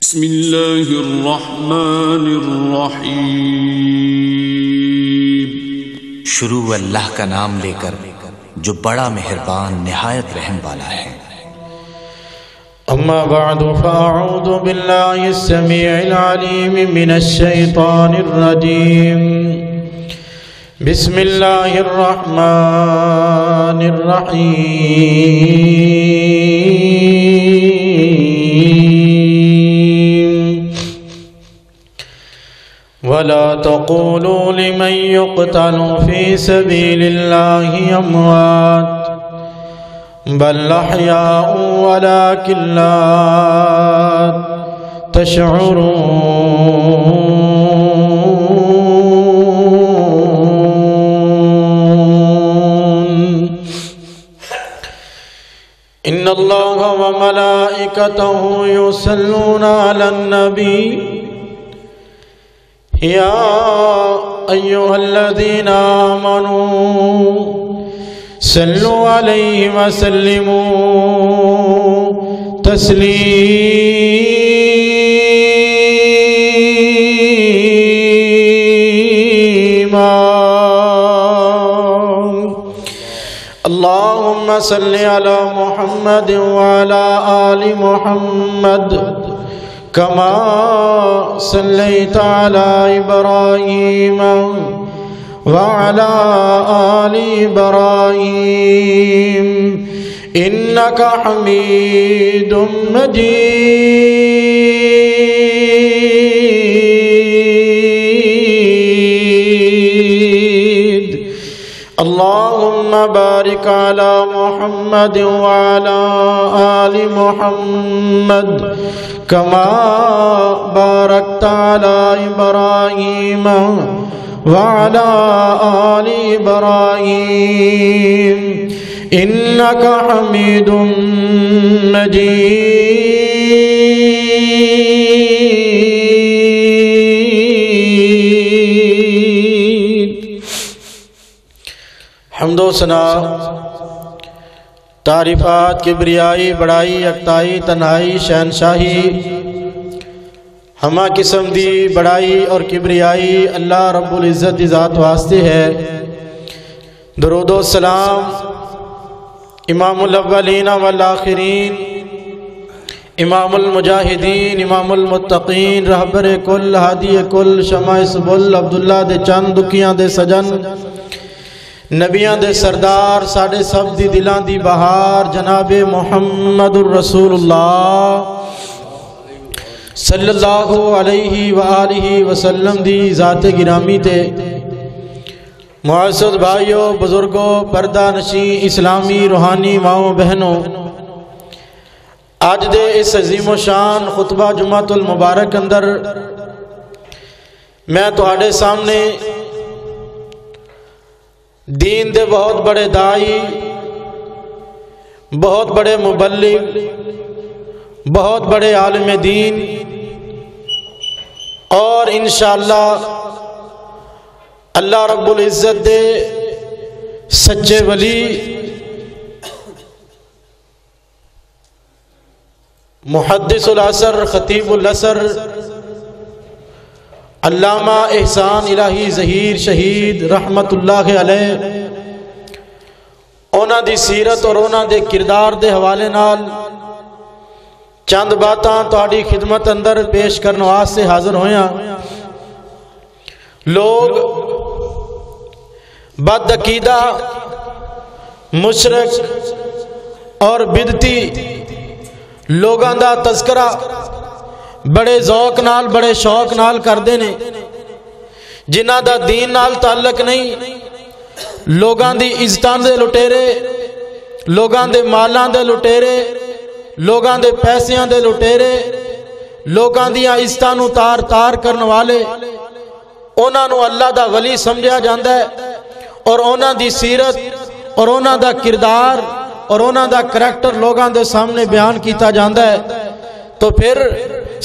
بسم اللہ الرحمن الرحیم۔ شروع اللہ کا نام لے کر جو بڑا مہربان نہایت رحم والا ہے۔ اما بعد فاعوذ باللہ السمیع العلیم من الشیطان الرجیم۔ بسم اللہ الرحمن الرحیم۔ ولا تقولوا لمن يقتل في سبيل الله أموات بل أحياء ولكن لا تشعرون إن الله وملائكته يصلون على النبي يا أيها الذين آمنوا صلوا عليه وسلموا تسليما اللهم صل على محمد وعلى آل محمد كما صليت على إبراهيم وعلى آل إبراهيم إنك حميد مجيد اللهم بارك على محمد وعلى آل محمد كما باركت على إبراهيم وعلى آل إبراهيم إنك حميد مجيد۔ حمد و ثنا، تعریفات، کبریائی، بڑائی، یکتائی، تنہائی، شہنشاہی، ہما قسم دی بڑائی اور کبریائی اللہ رب العزت دی ذات واسطے ہے۔ درود و سلام امام الاولین والآخرین، امام المجاہدین، امام المتقین، رہبر کل، ہادی کل، شمع سبل، عبداللہ دے چند، دکیاں دے سجن، نبیاں دے سردار، ساڑھے سب دی دلان دی بہار، جناب محمد الرسول اللہ صلی اللہ علیہ وآلہ وسلم دی ذات گرامی تے معزز بھائیوں، بزرگوں، پردہ نشین اسلامی روحانی ماؤں بہنوں، آج دے اس عظیم و شان خطبہ جمعۃ المبارک اندر میں تہاڈے سامنے دین دے بہت بڑے دائی، بہت بڑے مبلغ، بہت بڑے عالم دین اور انشاءاللہ اللہ رب العزت دے سچے ولی محدث العصر، خطیب العصر، علامہ احسان الہی ظہیر شہید رحمت اللہ علیہ، اونا دی سیرت اور اونا دے کردار دے حوالے نال چند باتاں تہاڈی خدمت اندر پیش کرنے واسطے حاضر ہویاں۔ لوگ بد عقیدہ، مشرک اور بدعتی لوگاں دا تذکرہ بڑے ذوق نال، بڑے شوق نال کردے نے، جنہاں دا دین نال تعلق نہیں، لوگاں دی عزتاں دے لٹیرے، لوگاں دے مالاں دے لٹیرے، لوگاں دے پیسیاں دے لٹیرے، لوگاں دیاں عزتاں نو تار تار کرن والے، اونا نو اللہ دا ولی سمجھا جاندہ ہے، اور اونا دی سیرت اور اونا دا کردار اور اونا دا کریکٹر لوگاں دے سامنے بیان کیتا جاندہ ہے۔ تو پھر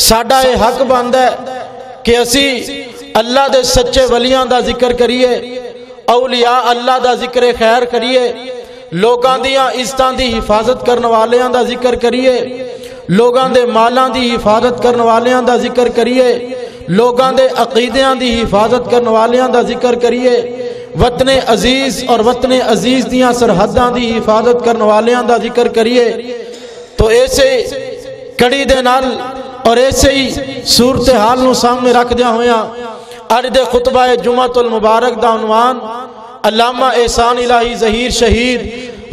ساڈا یہ حق بندا ہے کہ اسی اللہ دے سچے ولیاں دا ذکر کریے، اولیاء اللہ دا ذکر خیر کریے، لوگاں دیاں عزتاں دی حفاظت کرنے والیاں دا ذکر کریے، لوگاں دے مالاں دی حفاظت کرن والیاں دا ذکر کریے، لوگاں دے عقیدیاں دی حفاظت کرن والیاں دا ذکر کریے، وطن عزیز اور وطن عزیز دیاں سرحداں دی حفاظت کرن والیاں دا ذکر کریے۔ تو ایسے کڑی دے نال اور ایسے ہی صورتحال نو سامنے رکھ دیا ہویا اج دے خطبہ جمعۃ المبارک دا عنوان علامہ احسان الہی ظہیر شہید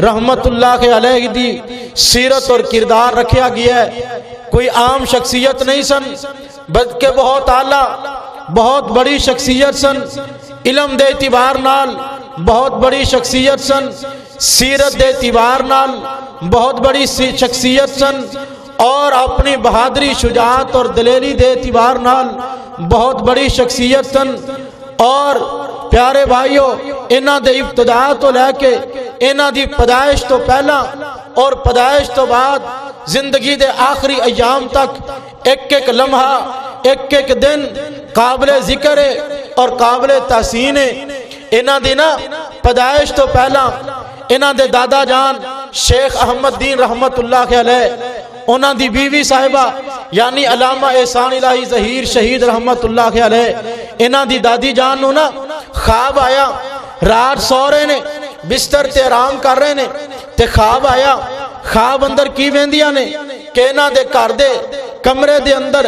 رحمت اللہ علیہ دی سیرت اور کردار رکھیا گیا ہے۔ کوئی عام شخصیت نہیں سن بلکہ بہت اعلیٰ بہت بڑی شخصیت سن، علم دے اعتبار نال بہت بڑی شخصیت سن، سیرت دے اعتبار نال بہت بڑی شخصیت سن، اور اپنی بہادری شجاعت اور دلیری دے اعتبار نال بہت بڑی شخصیت سن۔ اور پیارے بھائیو، انہاں دے ابتدا تو لے کے انہاں دی پیدائش تو پہلا اور پیدائش تو بعد زندگی دے آخری ایام تک ایک ایک لمحہ ایک ایک دن قابل ذکر ہے اور قابل تحسین ہے۔ انہاں دی نا پیدائش تو پہلا انہاں دے دادا جان شیخ احمد دین رحمت اللہ علیہ، انہاں دی بیوی صاحبہ یعنی علامہ احسان الہی ظہیر شہید رحمت اللہ علیہ، انہاں دی دادی جان نو نا خواب آیا، رات سو رہے نے بستر تے آرام کر رہے نے تے خواب آیا، خواب اندر کی ویندیاں نے کہ انہاں دے گھر دے کمرے دے اندر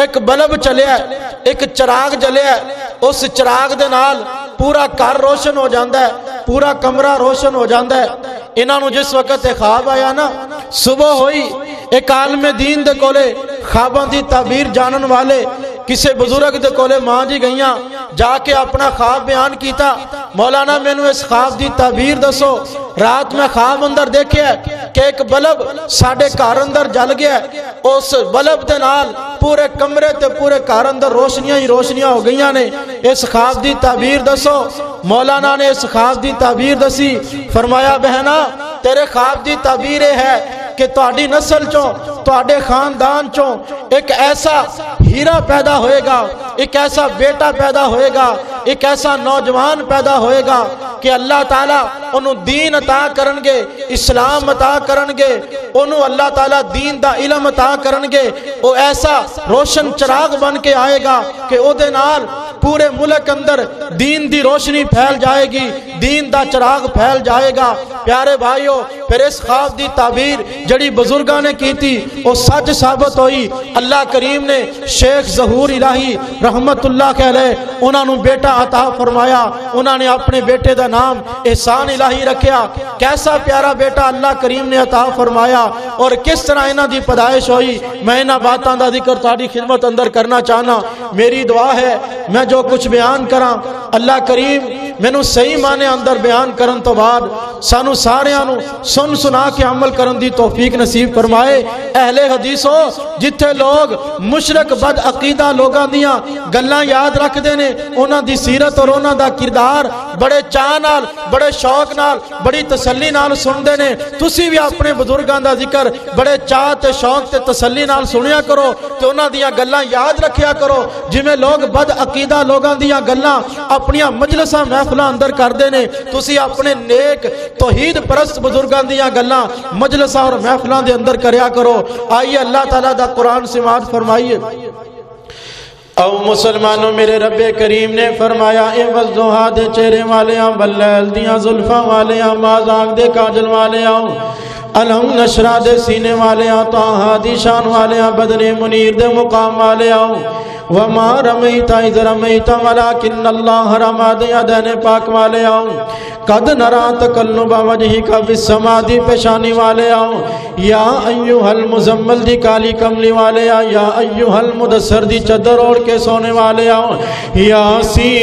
ایک بلب چلیا ہے، ایک چراغ جلیا ہے، اس چراغ دے نال پورا گھر روشن ہو جاندہ ہے، پورا کمرہ روشن ہو جاندہ ہے۔ انہاں نو جس وقت خواب آیا نا، صبح ہوئی ایک عالم دین دے کولے خواباں دی تعبیر جانن والے کسے بزرگ دے کولے ماں جی گئیاں، جا کے اپنا خواب بیان کیتا، مولانا میں نو اس خواب دی تعبیر دسو۔ رات میں خواب اندر دیکھے کہ ایک بلب ساڑھے گھر اندر جل گیا، اس بلب دے نال پورے کمرے تے پورے گھر اندر روشنیاں ہی روشنیاں ہو گئیاں نے، اس خواب دی تعبیر دسو۔ مولانا نے اس خواب دی تعبیر دسی، فرمایا بہنا تیرے خواب دی تعبیر ہے کہ تہاڈی نسل چوں تہاڈے خاندان چوں ایک ایسا ہیرا پیدا ہوئے گا، ایک ایسا بیٹا پیدا ہوئے گا، ایک ایسا نوجوان پیدا ہوئے گا کہ اللہ تعالیٰ انہوں دین عطا کرنگے، اسلام عطا کرنگے، انہوں اللہ تعالیٰ دین دا علم عطا کرنگے، وہ ایسا روشن چراغ بن کے آئے گا کہ او دے نال پورے ملک اندر دین دی روشنی پھیل جائے گی، دین دا چراغ پھیل جائے گا۔ پیارے بھائیو، پھر اس خواب دی تعبیر جڑی بزرگاں نے کی تھی وہ سچ ثابت ہوئی۔ اللہ کریم نے شیخ ظہور الہی رحمت اللہ علیہ انہاں نو بیٹا عطا فرمایا، انہاں نے اپنے بیٹے دا نام احسان الہی رکھیا۔ کیسا پیارا بیٹا اللہ کریم نے عطا فرمایا اور کس طرح انہاں دی پیدائش ہوئی، میں انہاں باتاں دا ذکر تہاڈی خدمت اندر کرنا چاہنا۔ میری دعا ہے میں جو کچھ بیان کراں اللہ کریم مینوں صحیح معنی اندر بیان کرن تو بعد سانو ساریاں نو سن سنا کے عمل کرن دی توفیق نصیب فرمائے۔ اہل حدیثوں جتھے لوگ مشرک بد عقیدہ لوگاں دیاں گلاں یاد رکھ دے نے، انہاں دی سیرت اور انہاں دا کردار بڑے چاہ نال بڑے شوق نال بڑی تسلی نال سن دے نے، تسی بھی اپنے بزرگاں دا ذکر بڑے چاہ تے شوق تے تسلی نال سنیا کرو تے انہاں دیاں گلاں یاد رکھیا کرو۔ جویں لوگ بد عقیدہ لوگاں دیاں گلاں اپنیاں مجلساں محفلاں اندر کر دے نے، تسی اپنے نیک توحید پرست بزرگاں دیاں گلاں مجلساں اور محفلاں دے اندر کریا کرو۔ آئیے اللہ تعالیٰ دا قرآن سماعت فرمائیے۔ او مسلمانوں میرے رب کریم نے فرمایا اے وضحا دے چہرے والیاں واللیل دیاں زلفاں والیاں مازاق دے کاجل والیاں الہم نشرہ دے سینے والیاں طاہا دی شان والیاں بدر منیر دے مقام والیاں وما رمیتا اذ رمیتا ولیکن اللہ رما دے ادین پاک والیاں قد نرا تقلب وجہک فی السما دی پیشانی والیاں یا ایوہ المزمل دی کالی کملی والیاں یا ایوہ المدثر دی چدر اوڑ کے سونے والیاں یاسین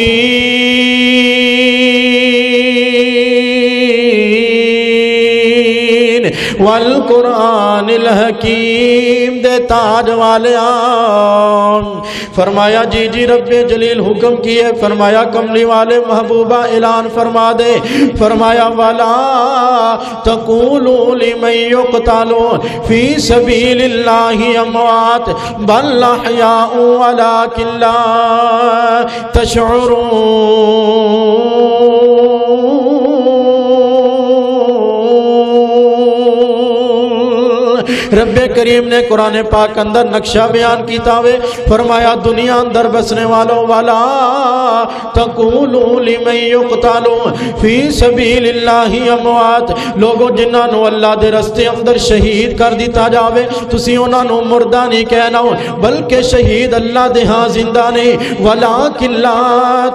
والقرآن الحکیم دے تاج والیاں۔ فرمایا جی جی رب جلیل حکم کیے، فرمایا کملی والے محبوبہ اعلان فرما دے، فرمایا وَلَا تَقُولُوا لِمَن يُقْتَلُ فِي سَبِيلِ اللَّهِ أَمْوَاتٌ بَلْ أَحْيَاءٌ وَلَكِنْ لَا تَشْعُرُونَ۔ رب کریم نے قرآن پاک اندر نقشہ بیان کیتا ہوئے فرمایا دنیا اندر بسنے والوں والا تقولوا لمن یقتل فی سبیل اللہ اموات لوگوں جنہاں نو اللہ دے رستے اندر شہید کر دیتا جاوے تسی انہاں نو مردہ نہیں کہنا بلکہ شہید اللہ دے ہاں زندہ نہیں ولکن لا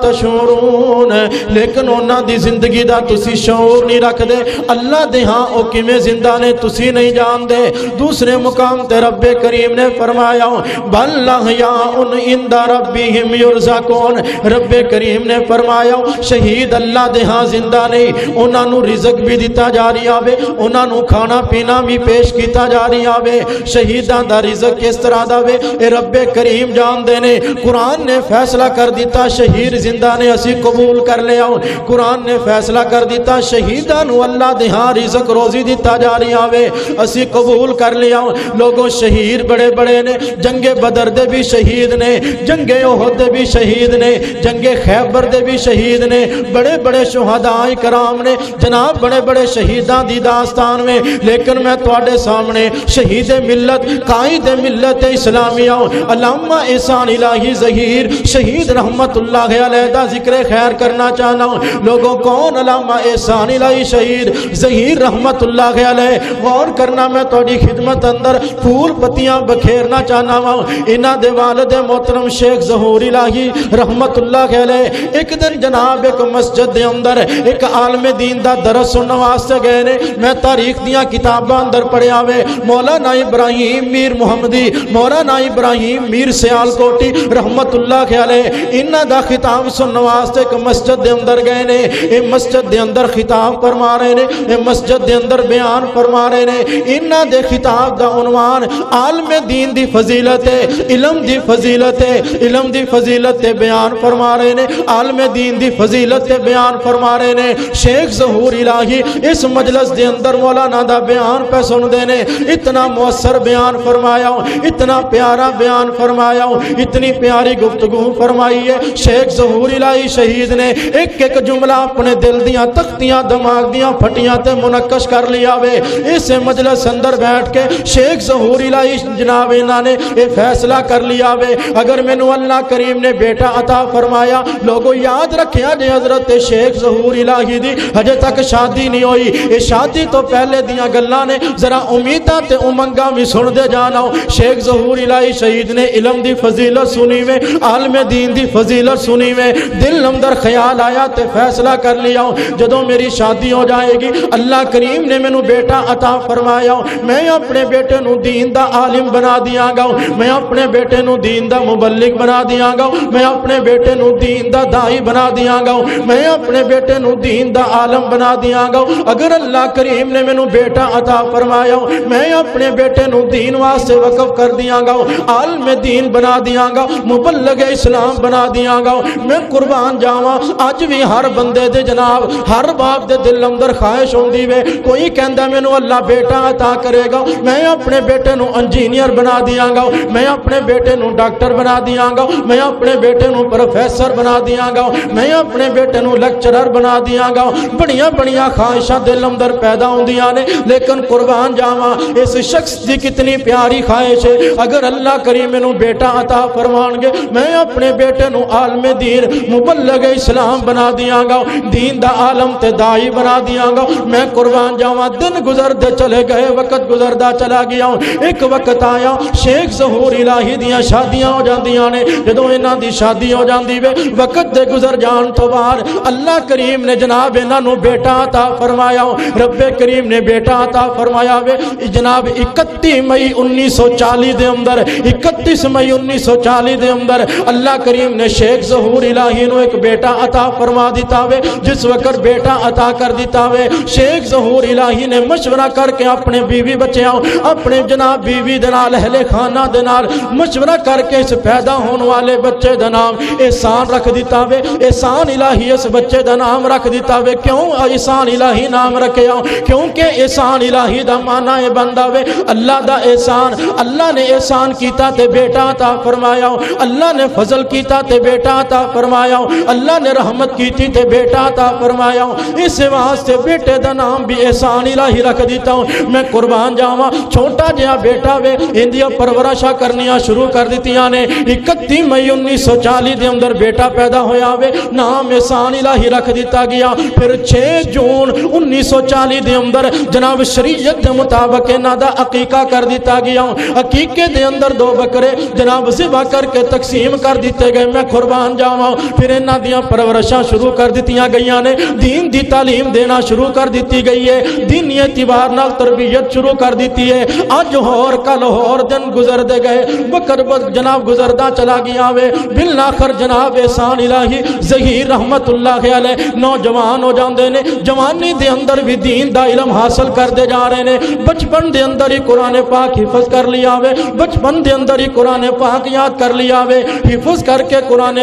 تشعرون لیکن انہاں دی زندگی دا تسی شعور نہیں رکھ دے اللہ دے ہاں او کیویں زندہ نے تسی نہیں جان دے دوسرے مقام تے رب کریم نے فرمایا بل احیاء عند ربہم یرزقون رب کریم نے فرمایا شہید اللہ دے ہاں زندہ نہیں انہاں نو رزق بھی دیتا جا رہی آوے انہاں نو کھانا پینا بھی پیش کیتا جا رہی آوے شہیدان دا رزق کس طرح دا وے اے رب کریم جان دے نے قرآن نے فیصلہ کر دیتا شہید زندہ نے اسی قبول کر لیا قرآن نے فیصلہ کر دیتا شہیدان نو اللہ دے ہاں رزق روزی دیتا جا رہی آوے اسی قبول کر لیا لوگوں شہید بڑے بڑے نے جنگ بدر دے بھی شہید نے جنگ احد دے بھی شہید نے جنگ خیبر دے بھی شہید نے بڑے بڑے شہداء کرام نے جناب بڑے بڑے شہیدان دی داستان میں لیکن میں تواڈے سامنے شہید ملت قائد ملت اسلامیہ علامہ احسان الہی ظہیر شہید رحمت اللہ علیہ دا ذکر خیر کرنا چاہنا ہوں لوگوں کون علامہ احسان الہی شہید ظہیر رحمت اللہ علیہ غور کرنا میں تواڈی خدمت اندر پھول پتیاں بکھیرنا چاہنا ہوں انہاں دے والد محترم شیخ ظہور الہی رحمت اللہ علیہ ایک دن جناب ایک مسجد دے اندر ایک عالم دین دا درس سننے واسطے گئے نے میں تاریخ دیاں کتاباں اندر پڑھیا ہوئے مولانا ابراہیم میر محمدی مولانا ابراہیم میر سیال کوٹی رحمت اللہ علیہ انہاں دا خطاب سننے واسطے ایک مسجد دے اندر گئے نے اے مسجد دے اندر خطاب فرما رہے نے اے مسجد دے اندر بیان فرما رہے نے انہاں دے خطاب دا عنوان عالم دین دی فضیلت علم دی فضیلت علم دی فضیلت بیان فرما رہے نے عالم دین دی فضیلت بیان فرما رہے نے شیخ ظہور الہی اس مجلس دے اندر مولانا دا بیان پہ سن دینے اتنا مؤثر بیان فرمایا اتنا پیارا بیان فرمایا اتنی پیاری گفتگو فرمائی ہے شیخ ظہور الہی شہید نے ایک ایک جملہ اپنے دل دیاں تختیاں دماغ دیاں پھٹیاں تے منقش کر لیا وے اس مجلس اندر بیٹھ کے شیخ ظہور الہی جناب انہاں نے یہ فیصلہ کر لیا وے اگر مینوں اللہ کریم نے بیٹا عطا فرمایا لوگوں یاد رکھیا جے حضرت شیخ ظہور الہی دی ہجے تک شادی نہیں ہوئی یہ شادی تو پہلے دیاں گلاں نے ذرا امیداں تے امنگاں بھی سن دے جانا شیخ ظہور الہی شہید نے علم دی فضیلت سنی میں عالم دین دی فضیلت سنی میں دل اندر خیال آیا تے فیصلہ کر لیا جدوں میری شادی ہو جائے گی اللہ کریم نے مینوں بیٹا عطا فرمایا میں اپنے بیٹے نو دین دا عالم بنا دیاں گا میں اپنے بیٹے نو دین دا مبلغ بنا دیاں گا میں اپنے بیٹے نو دین دا دائی بنا دیاں گا میں اپنے بیٹے نو دین دا عالم بنا دیاں گا اگر اللہ کریم نے مینوں بیٹا عطا فرمایا میں اپنے بیٹے نو دین واسطے وقف کر دیاں گا عالم دین بنا دیاں گا مبلغ اسلام بنا دیاں گا میں قربان جاواں اج بھی ہر بندے دے جناب ہر باپ دے دل اندر خواہش ہوندی وے کوئی کہندا مینوں اللہ بیٹا عطا کرے گا میں اپنے بیٹے نو انجینئر بنا دیاں گا میں اپنے بیٹے نو ڈاکٹر بنا دیاں گا میں اپنے بیٹے نو پروفیسر بنا دیاں گا میں اپنے بیٹے نو لیکچرر بنا دیاں گا بڑیاں بڑیاں خواہشاں دل اندر پیدا ہوندیاں نے لیکن قربان جاواں اس شخص دی کتنی پیاری خواہش ہے اگر اللہ کریم مینوں بیٹا عطا فرمان گے میں اپنے بیٹے نو عالم دین مبلغ اسلام بنا دیاں گا دین دا عالم تے دائی بنا دیاں گا میں قربان جاواں دن گزردے چلے گئے وقت گزردا چلا گیا ایک وقت آیا شیخ ظہور الہی دیاں شادیاں ہو جاندیاں نے جدوں انہاں دی شادی ہو جاندی وے وقت دے گزر جان تو بعد اللہ کریم نے جناب انہاں نو بیٹا عطا فرمایا رب کریم نے بیٹا عطا فرمایا وے جناب 31 مئی 1940 دے اندر 31 مئی 1940 دے اندر اللہ کریم نے شیخ ظہور الہی نو ایک بیٹا عطا فرما دیتا وے جس وقت بیٹا عطا کر دیتا وے شیخ ظہور الہی نے مشورہ کر کے اپنے بیوی بچیاں اپنے جناب بیوی دے نال اہل خانہ دے نال مشورہ کر کے اس پیدا ہونے والے بچے دا نام احسان رکھ دیتا وے احسان الہی اس بچے دا نام رکھ دیتا وے کیوں احسان الہی نام رکھیا کیونکہ احسان الہی دا معنی ہے بندہ وے اللہ دا احسان اللہ نے احسان کیتا تے بیٹا عطا فرمایا اللہ نے فضل کیتا تے بیٹا عطا فرمایا اللہ نے رحمت کیتی تے بیٹا عطا فرمایا اس واسطے بیٹے دا نام بھی احسان الہی رکھ دیتا ہوں میں قربان جاواں وا چھوٹا جہا بیٹا وے اندیاں پرورشاں کرنیاں شروع کر دیتیاں نے 31 مئی 1940 دے اندر بیٹا پیدا ہویا وے نام احسان الہی رکھ دیتا گیا پھر 6 جون 1940 دے اندر جناب شریعت دے مطابق انہاں دا عقیقہ کر دیتا گیا عقیقے دے اندر 2 بکرے جناب ذبح کر کے تقسیم کر دیتے گئے میں قربان جاواں پھر انہاں دیاں پرورشاں شروع کر دیتیاں گئیاں نے دین دی تعلیم دینا شروع کر دیتی گئی ہے دینی اعتبار نال تربیت شروع کر دیتی ہے آج اور کل اور دن گزر دے گئے بکر جناب گزردا چلا گیا وے بالآخر جناب احسان الہی ظہیر رحمت اللہ علیہ نوجوان ہو جاندے نے جوانی دے اندر بھی دین دا علم حاصل کر دے جا رہے نے بچپن دے اندر ہی قرآن پاک حفظ کر لیا وے بچپن دے اندر ہی قرآن پاک یاد کر لیا وے حفظ کر کے قرآن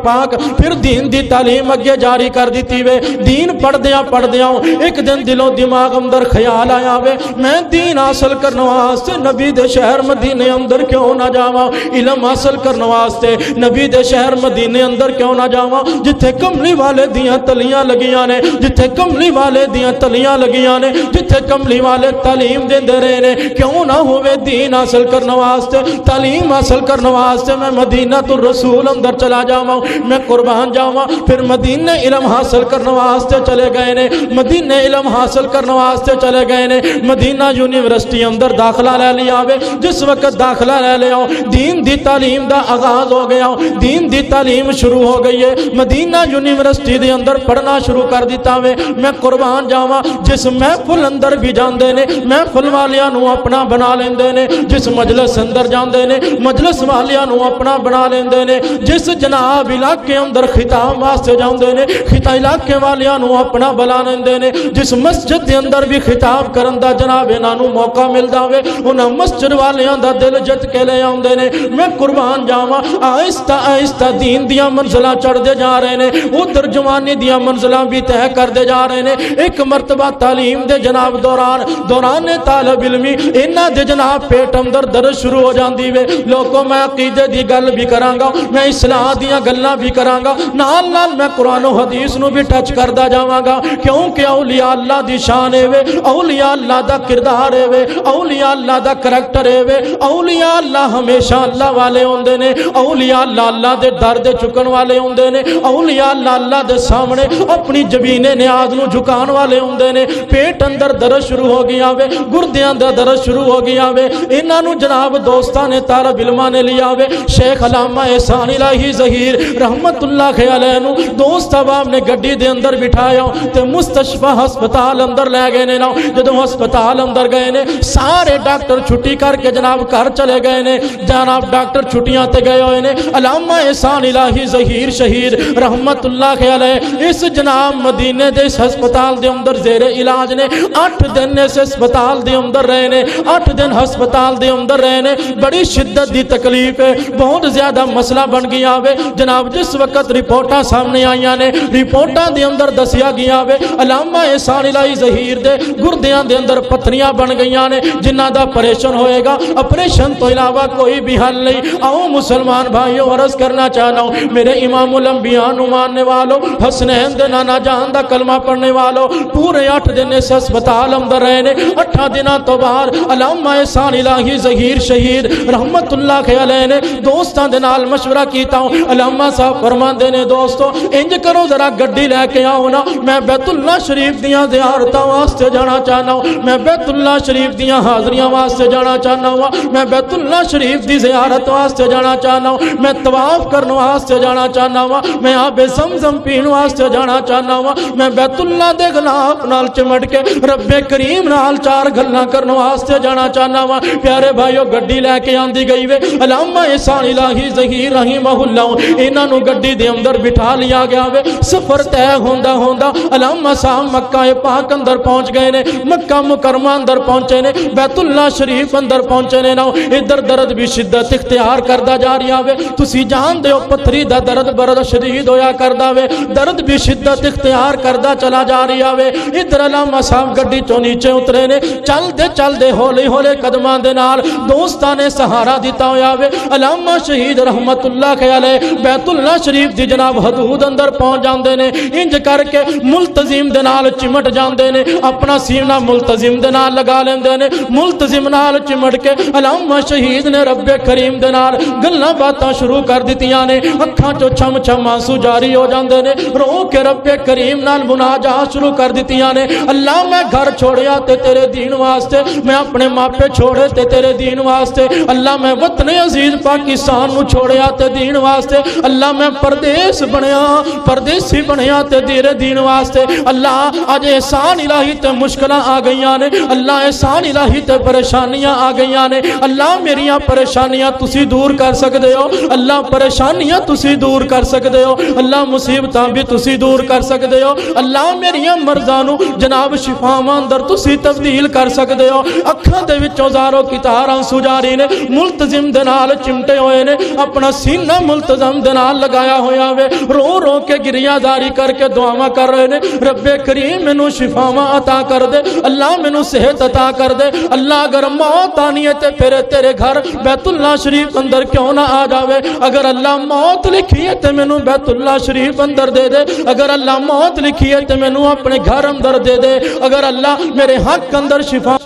پاک پھر دین دی تعلیم اگے جاری کر دیتی وے دین پڑھ دیا ایک دن دلوں دماغ اندر خیال آیا وے میں دین حاصل کرنے واسطے نبی دے شہر مدینے اندر کیوں نہ جاواں علم حاصل کرنے واسطے نبی دے شہر مدینے اندر کیوں نہ جاواں جتھے کملی والے دیاں تلیاں لگیاں نے جتھے کملی والے دیاں تلیاں لگیاں نے جتھے کملی والے تعلیم دیندے رہے نے کیوں نہ ہوئے دین حاصل کرنے واسطے تعلیم حاصل کرنے واسطے میں مدینہ الرسول اندر چلا جاواں میں قربان جاواں پھر مدینہ علم حاصل کرنے واسطے چلے گئے نے مدینہ علم حاصل کرنے واسطے چلے گئے نے مدینہ یونیورسٹی اندر داخلہ لے لیا وے جس وقت داخلہ لے لیا دین دی تعلیم دا آغاز ہو گیا دین دی تعلیم شروع ہو گئی ہے مدینہ یونیورسٹی دے اندر پڑھنا شروع کر دیتا وے میں قربان جاواں جس محفل اندر بھی جاندے نے محفل والیاں نو اپنا بنا لیندے نے جس مجلس اندر جاندے نے مجلس والیاں نو اپنا بنا لیندے نے جس جناب علاقے اندر خطاب واسطے جاندے نے خطا علاقے والیاں نو اپنا بنا لیندے نے جس مسجد دے اندر بھی خطاب کرن دا جناب انہاں نو موقع ملدا وے انہاں مسجد والیاں دا دل جت کے لے آندے نے میں قربان جاواں آہستہ آہستہ دین دیاں منزلاں چڑھ دے جا رہے نے ادھر جوانی دیاں منزلاں بھی طے کر دے جا رہے نے ایک مرتبہ تعلیم دے جناب دوران طالب علمی انہاں دے جناب پیٹ اندر درد شروع ہو جاندی وے لوگوں میں عقیدے دی گل بھی کراں گا میں اصلاح دیاں گلاں بھی کراں گا نال نال میں قرآن و حدیث نو بھی ٹچ کردا جاواں گا کیونکہ اولیاء اللہ دی شان ہے وے اولیاء اللہ دا کردار ہے وے اولیاء اللہ دا کریکٹر ہے وے اولیاء اللہ ہمیشہ اللہ والے ہوندے نے اولیاء اللہ دے در دے چکن والے ہوندے نے اولیاء اللہ دے سامنے اپنی جبین نیاز نو جھکان والے ہوندے نے پیٹ اندر درد شروع ہو گیا وے گردیاں دا درد شروع ہو گیا وے انہاں نو جناب دوستاں نے طالب علماں نے لیا وے شیخ علامہ احسان الہی ظہیر رحمت اللہ علیہ نو دوست احباب نے گڈی دے اندر بٹھایا تے مستشفی ہسپتال اندر لے گئے نے نا جدوں ہسپتال اندر گئے نے سارے ڈاکٹر چھٹی کر کے جناب گھر چلے گئے نے جناب ڈاکٹر چھٹیاں تے گئے ہوئے نے علامہ احسان الہی ظہیر شہید رحمت اللہ علیہ اس جناب مدینے دے اس ہسپتال دے اندر زیر علاج نے 8 دن اس ہسپتال دے اندر رہے نے 8 دن ہسپتال دے اندر رہے نے بڑی شدت دی تکلیف ہے بہت زیادہ مسئلہ بن گیا وے جناب جس وقت رپورٹاں سامنے آئیاں نے رپورٹاں دے اندر دسیا گیا وے علامہ احسان الہی ظہیر دے گردیاں دے اندر پتھریاں بن گئیاں نے جنہ دا آپریشن ہوئے گا آپریشن تو علاوہ کوئی بھی حل نہیں آؤ مسلمان بھائیوں عرض کرنا چاہنا ہوں میرے امام الانبیاء نو ماننے والوں حسنین دے نانا جان دا کلمہ پڑھنے والوں پورے 8 دن اس ہسپتال اندر رہے نے 8 دنوں تو بعد علامہ احسان الہی ظہیر شہید رحمت اللہ علیہ نے دوستاں دے نال مشورہ کیتا ہوں علامہ صاحب فرماندے نے دوستو انج کرو ذرا گڈی لے کے آؤ نا میں بیت اللہ شریف دیاں زیارتاں واسطے جانا چاہنا ہوں میں بیت اللہ شریف دیاں حاضریاں واسطے جانا چاہنا ہوں میں بیت اللہ شریف دی زیارت واسطے جانا چاہنا ہوں میں طواف کرنے واسطے جانا چاہنا ہوں میں آب زمزم پین واسطے جانا چاہنا ہوں میں بیت اللہ دے غلاف نال چمٹ کے رب کریم نال 4 گلاں کرنے واسطے جانا چاہنا ہوں پیارے بھائیو گڈی لے کے آندی گئی وے علامہ احسان الہی ظہیر رحمہ اللہ انہاں نو گڈی دے اندر بٹھا لیا گیا وے سفر طے ہوندا ہوندا علامہ صاحب مکہ پاک اندر پہنچ گئے نے مکہ مکرمہ اندر پہنچے نے بیت اللہ شریف اندر پہنچے نے نا ادھر درد بھی شدت اختیار کردا جا رہا وے تسی جان دے ہو پتھری دا درد برد شدید ہویا کردا وے درد بھی شدت اختیار کردا چلا جا رہا وے ادھر علامہ صاحب گڈی چوں نیچے اترے نے چل دے ہولے ہولے قدماں دے نال دوستاں نے سہارا دیتا ہویا وے علامہ شہید رحمت اللہ علیہ بیت اللہ شریف دی جناب حدود اندر پہنچ جاندے نے انج کر کے ملتزم دے نال چمٹ جاندے نے اپنا سینہ ملتزم دے نال لگا لیندے جاندے نے ملتزم نال چمڑ کے علامہ شہید نے رب کریم دے نال گلاں باتاں شروع کر دتیاں نے اکھاں چوں چھم چھم آنسو جاری ہو جاندے نے رو کے رب کریم نال مناجات شروع کر دتیاں نے اللہ میں گھر چھوڑیا تے تیرے دین واسطے میں اپنے ماپے چھوڑے تے تیرے دین واسطے اللہ میں وطن عزیز پاکستان نو چھوڑیا تے دین واسطے اللہ میں پردیس بنیا پردیسی بنیا تے تیرے دین واسطے اللہ اج احسان الہی تے مشکلاں آ گئیاں نے اللہ احسان الہی تے پریشانیاں آ گئیاں نے اللہ میریاں پریشانیاں تسی دور کر سکدے ہو اللہ پریشانیاں تسی دور کر سکدے ہو اللہ مصیبتاں بھی تسی دور کر سکدے ہو اللہ میریاں مرضاں نو جناب شفاواں اندر تسی تبدیل کر سکدے ہو اکھاں دے وچوں زارو کتار آنسو جاری نے ملتزم دے نال چمٹے ہوئے نے اپنا سینہ ملتزم دے نال لگایا ہویا وے رو رو کے گریہ داری کر کے دعاواں کر رہے نے رب کریم مینوں شفاواں عطا کر دے اللہ مینوں صحت عطا کر دے اللہ اگر موت آنی ہے تے پھر تیرے گھر بیت اللہ شریف اندر کیوں نہ آ جاوے اگر اللہ موت لکھی ہے تے مینوں بیت اللہ شریف اندر دے دے اگر اللہ موت لکھی ہے تے مینوں اپنے گھر اندر دے دے اگر اللہ میرے حق اندر شفا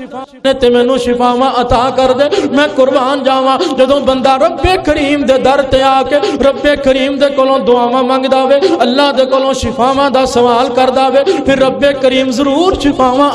نے تے مینوں شفاواں عطا کر دے میں قربان جاواں جدوں بندہ رب کریم دے در تے آ کے رب کریم دے کولوں دعاواں منگدا وے اللہ دے کولوں شفاواں دا سوال کردا وے پھر رب کریم ضرور شفاواں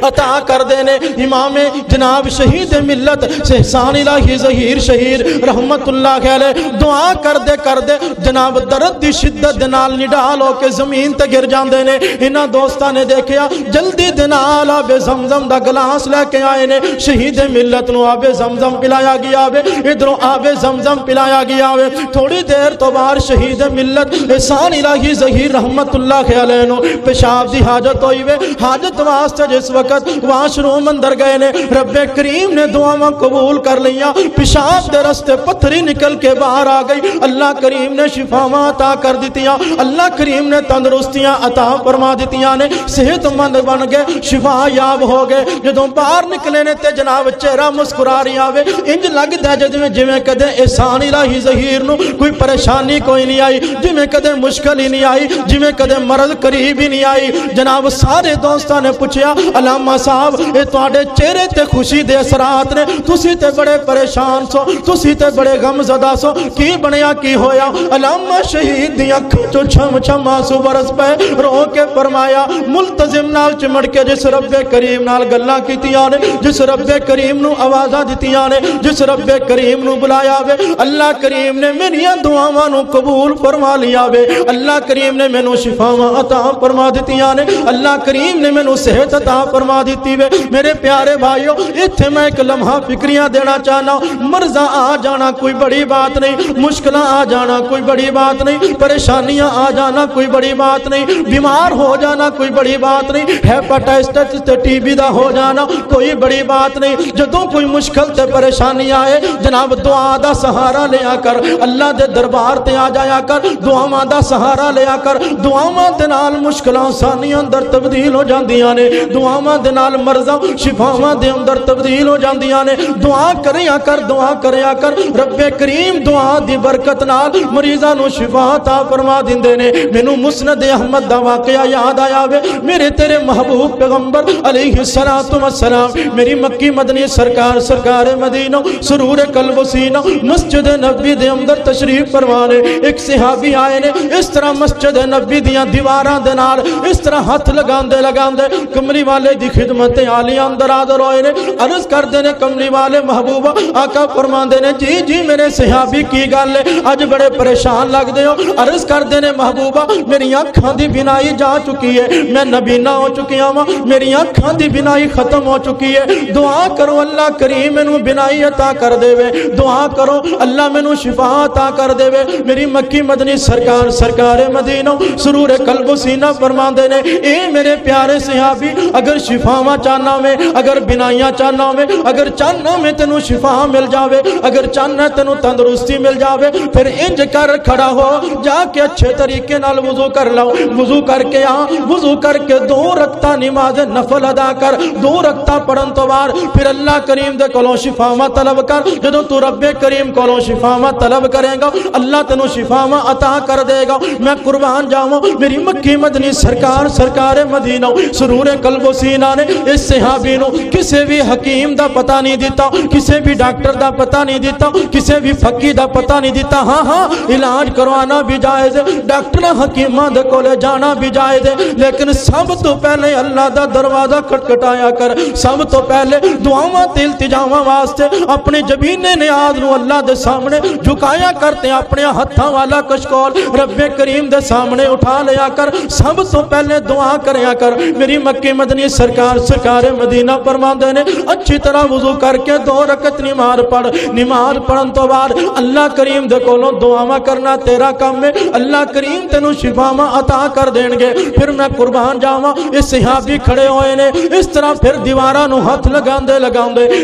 عطا کر دے نے امام جناب شہید ملت احسان الہی ظہیر شہیر رحمت اللہ علیہ دعا کر دے جناب درد دی شدت دے نال نڈال ہو کے زمین تے گر جاندے نے انہاں دوستاں نے دیکھیا جلدی دے نال آب زمزم دا گلاس لے کے آئے نے شہید ملت نو آب زمزم پلایا گیا وے ادھروں آب زمزم پلایا گیا وے تھوڑی دیر تو بعد شہید ملت احسان الہی ظہیر رحمت اللہ علیہ نو پیشاب دی حاجت ہوئی وے حاجت واسطے جس وقت واش روم اندر گئے نے رب کریم نے دعاواں قبول کر لیا پیشاب دے رستے پتھری نکل کے باہر آ گئی اللہ کریم نے شفاواں عطا کر دتیاں اللہ کریم نے تندرستیاں عطا فرما دتیاں نے صحت مند بن گئے شفا یاب ہو گئے جدوں باہر نکلے نے تے جناب چہرہ مسکرا رہا وے انج لگدا جویں کدے احسان الہی ظہیر نو کوئی پریشانی کوئی نہیں آئی جویں کدے مشکل ہی نہیں آئی جویں کدے مرض قریب ہی نہیں آئی جناب سارے دوستاں نے پوچھیا علامہ صاحب اے تواڈے چہرے تے خوشی دے اثرات نے تسی تے بڑے پریشان سو تسی تے بڑے غم زدہ سو کی بنیا کی ہویا علامہ شہید دی اکھاں چوں چھم چھم آنسو برس پے رو کے فرمایا ملتزم نال چمڑ کے جس رب کریم نال گلاں کیتیاں نے جس رب کریم نو آوازاں دتیاں نے جس رب کریم نو بلایا وے اللہ کریم نے میریاں دعاواں نو قبول فرما لیا وے اللہ کریم نے مینوں شفاواں عطا فرما دتیاں نے اللہ کریم نے مینوں صحت عطا فرما دیتی وے میرے پیارے بھائیو ایتھے میں ایک لمحہ فکریاں دینا چاہنا مرضاں آ جانا کوئی بڑی بات نہیں مشکلاں آ جانا کوئی بڑی بات نہیں پریشانیاں آ جانا کوئی بڑی بات نہیں بیمار ہو جانا کوئی بڑی بات نہیں ہیپاٹائٹس تے ٹی بی دا ہو جانا کوئی بڑی بات نہیں جدوں کوئی مشکل تے پریشانی آئے جناب دعا دا سہارا لیا کر اللہ دے دربار تے آ جایا کر دعاواں دا سہارا لیا کر دعاواں دے نال مشکلاں آسانیاں اندر تبدیل ہو جاندیاں نے دعاواں دے نال مرضاں شفاواں دے اندر تبدیل ہو جاندیاں نے دعا کریا کر رب کریم دعا دی برکت نال مریضاں نو شفا عطا فرما دیندے نے مینوں مسند احمد دا واقعہ یاد آیا وے میرے تیرے محبوب پیغمبر علیہ الصلوۃ والسلام میری مکی مدنی سرکار مدینہ سرور قلب و سینہ مسجد نبی دے اندر تشریف فرمانے ایک صحابی آئے نے اس طرح مسجد نبی دیاں دیواراں دے نال اس طرح ہاتھ لگاندے کملی والے دی خدمت عالیہ اندر حاضر ہوئے نے عرض کردے نے کملی والے محبوبہ آقا فرماندے نے جی میرے صحابی کی گل ہے اج بڑے پریشان لگ دے ہو عرض کردے نے محبوبہ میری اکھاں دی بینائی جا چکی ہے میں نبینا ہو چکی ہوں میری اکھاں دی بینائی ختم ہو چکی ہے دعا کرو اللہ کریم مینوں بینائی عطا کر دے وے دعا کرو اللہ مینوں شفا عطا کر دے وے میری مکی مدنی سرکار مدینہ سرور قلب و سینہ فرماندے نے اے میرے پیارے صحابی اگر شفاواں چاہنا میں اگر بینائیاں چاہنا میں اگر چاہنا میں تینوں شفا مل جاوے اگر چاہنا تینوں تندرستی مل جاوے پھر انج کر کھڑا ہو جا کے اچھے طریقے نال وضو کر لو وضو کر کے وضو کر کے 2 رکعتاں نماز نفل ادا کر 2 رکعتاں پڑھن تو بعد پھر اللہ کریم دے کولوں شفاواں طلب کر جدوں تو رب کریم کولوں شفاواں طلب کرے گا اللہ تینوں شفاواں عطا کر دے گا میں قربان جاواں میری مکی مدنی سرکار مدینہ سرور قلب و سینا نے اس صحابی نو کسے بھی حکیم دا پتہ نہیں دیتا، کسے بھی ڈاکٹر دا پتہ نہیں دیتا، کسے بھی فقی دا پتہ نہیں دیتا. ہاں ہاں علاج کروانا بھی جائز ہے، ڈاکٹر حکیماں دے کولے جانا بھی جائز ہے، لیکن سب تو پہلے اللہ دا دروازہ کھٹکھٹایا کر. سب تو پہلے دعاواں تے التجاواں واسطے اپنے جبین نیاز نو اللہ دے سامنے جھکایا کرتے، اپنے ہتھاں والا کشکول رب کریم دے سامنے اٹھا لیا کر. سب تو پہلے دعا کریا کر. میری مکی مدنی سرکار مدینہ فرماندے نے اچھی طرح وضو کر کے 2 رکعت نماز پڑھ. نماز پڑھن تو بعد اللہ کریم دے کولوں دعاواں کرنا تیرا کام ہے. اللہ کریم تینوں شفاواں عطا کر دین گے. پھر میں قربان جاواں اس صحابی کھڑے ہوئے نے اس طرح پھر دیواراں نو ہاتھ لگاندے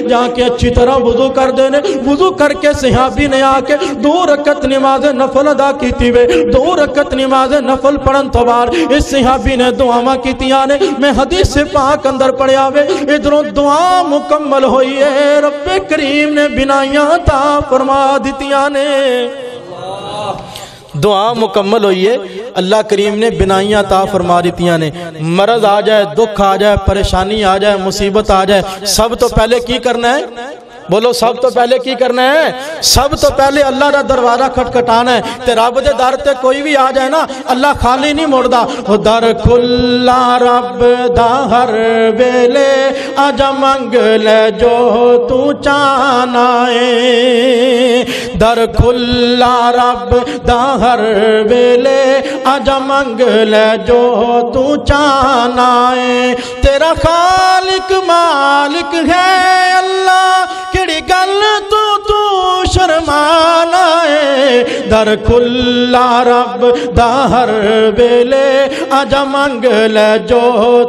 جا کے اچھی طرح وضو کر دینے. وضو کر کے صحابی نے آ کے 2 رکعت نماز نفل ادا کیتی وے. 2 رکعت نماز نفل پڑھن تو بعد اس صحابی نے دعاواں کیتیاں نے. میں حدیث پاک اندر پڑھیا وے ادھروں دعا مکمل ہوئی ہے، رب کریم نے بنائیاں عطا فرما دتیاں نے. دعا مکمل ہوئی ہے، اللہ کریم نے بنائیاں عطا فرما دیتیاں نے. مرض آ جائے، دکھ آ جائے، پریشانی آ جائے، مصیبت آ جائے، سب تو پہلے کی کرنا ہے؟ بولو سب تو پہلے کی کرنا ہے؟ سب تو پہلے اللہ دا دروازہ کھٹکھٹانا ہے. تے رب دے در تے کوئی بھی آ جائے نا اللہ خالی نہیں موڑدا. او در کھلا رب دا ہر ویلے آجا منگ لے جو تو چاہنا ہے. در کھلا رب دا ہر ویلے آجا منگ لے جو تو چاہنا ہے. تیرا خالق مالک ہے اللہ، کیڑی گل تو شرمانا ہے. در کھلا رب دا ہر ویلے آجا منگ لے جو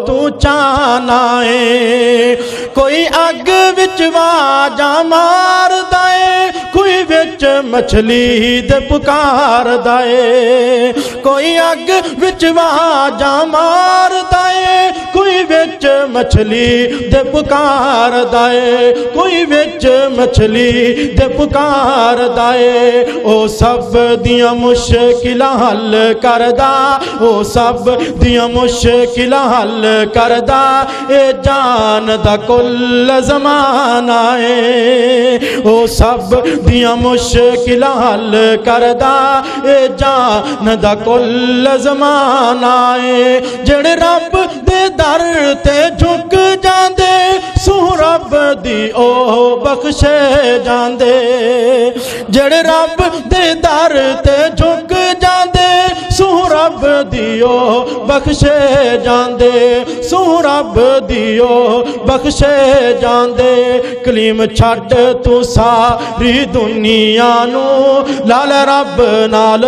تو چاہنا ہے. کوئی اگ وچ واجا مار دائے، کوئی وچ مچھلی دے پکار دائے. کوئی اگ وچ واجا مار دائے، کوئی وچ مچھلی دے پکار دائے. کوئی وچ مچھلی دے پکار دائے. او سب دیاں مشکلاں حل کردا، او سب دیاں مشکلاں حل کردا. اے جان دا کل زمانہ ہے، او سب دیاں مشکلاں حل کردا. اے جان دا کل زمانہ ہے. جڑے رب دے در تے جھک جاندے سو رب دی او بخشے جاندے. جڑے رب دے در تے جھک جاندے سو رب دی او بخشے جاندے. سو رب دی او بخشے جاندے. کلیم چھڈ تو ساری دنیا نو لال رب نال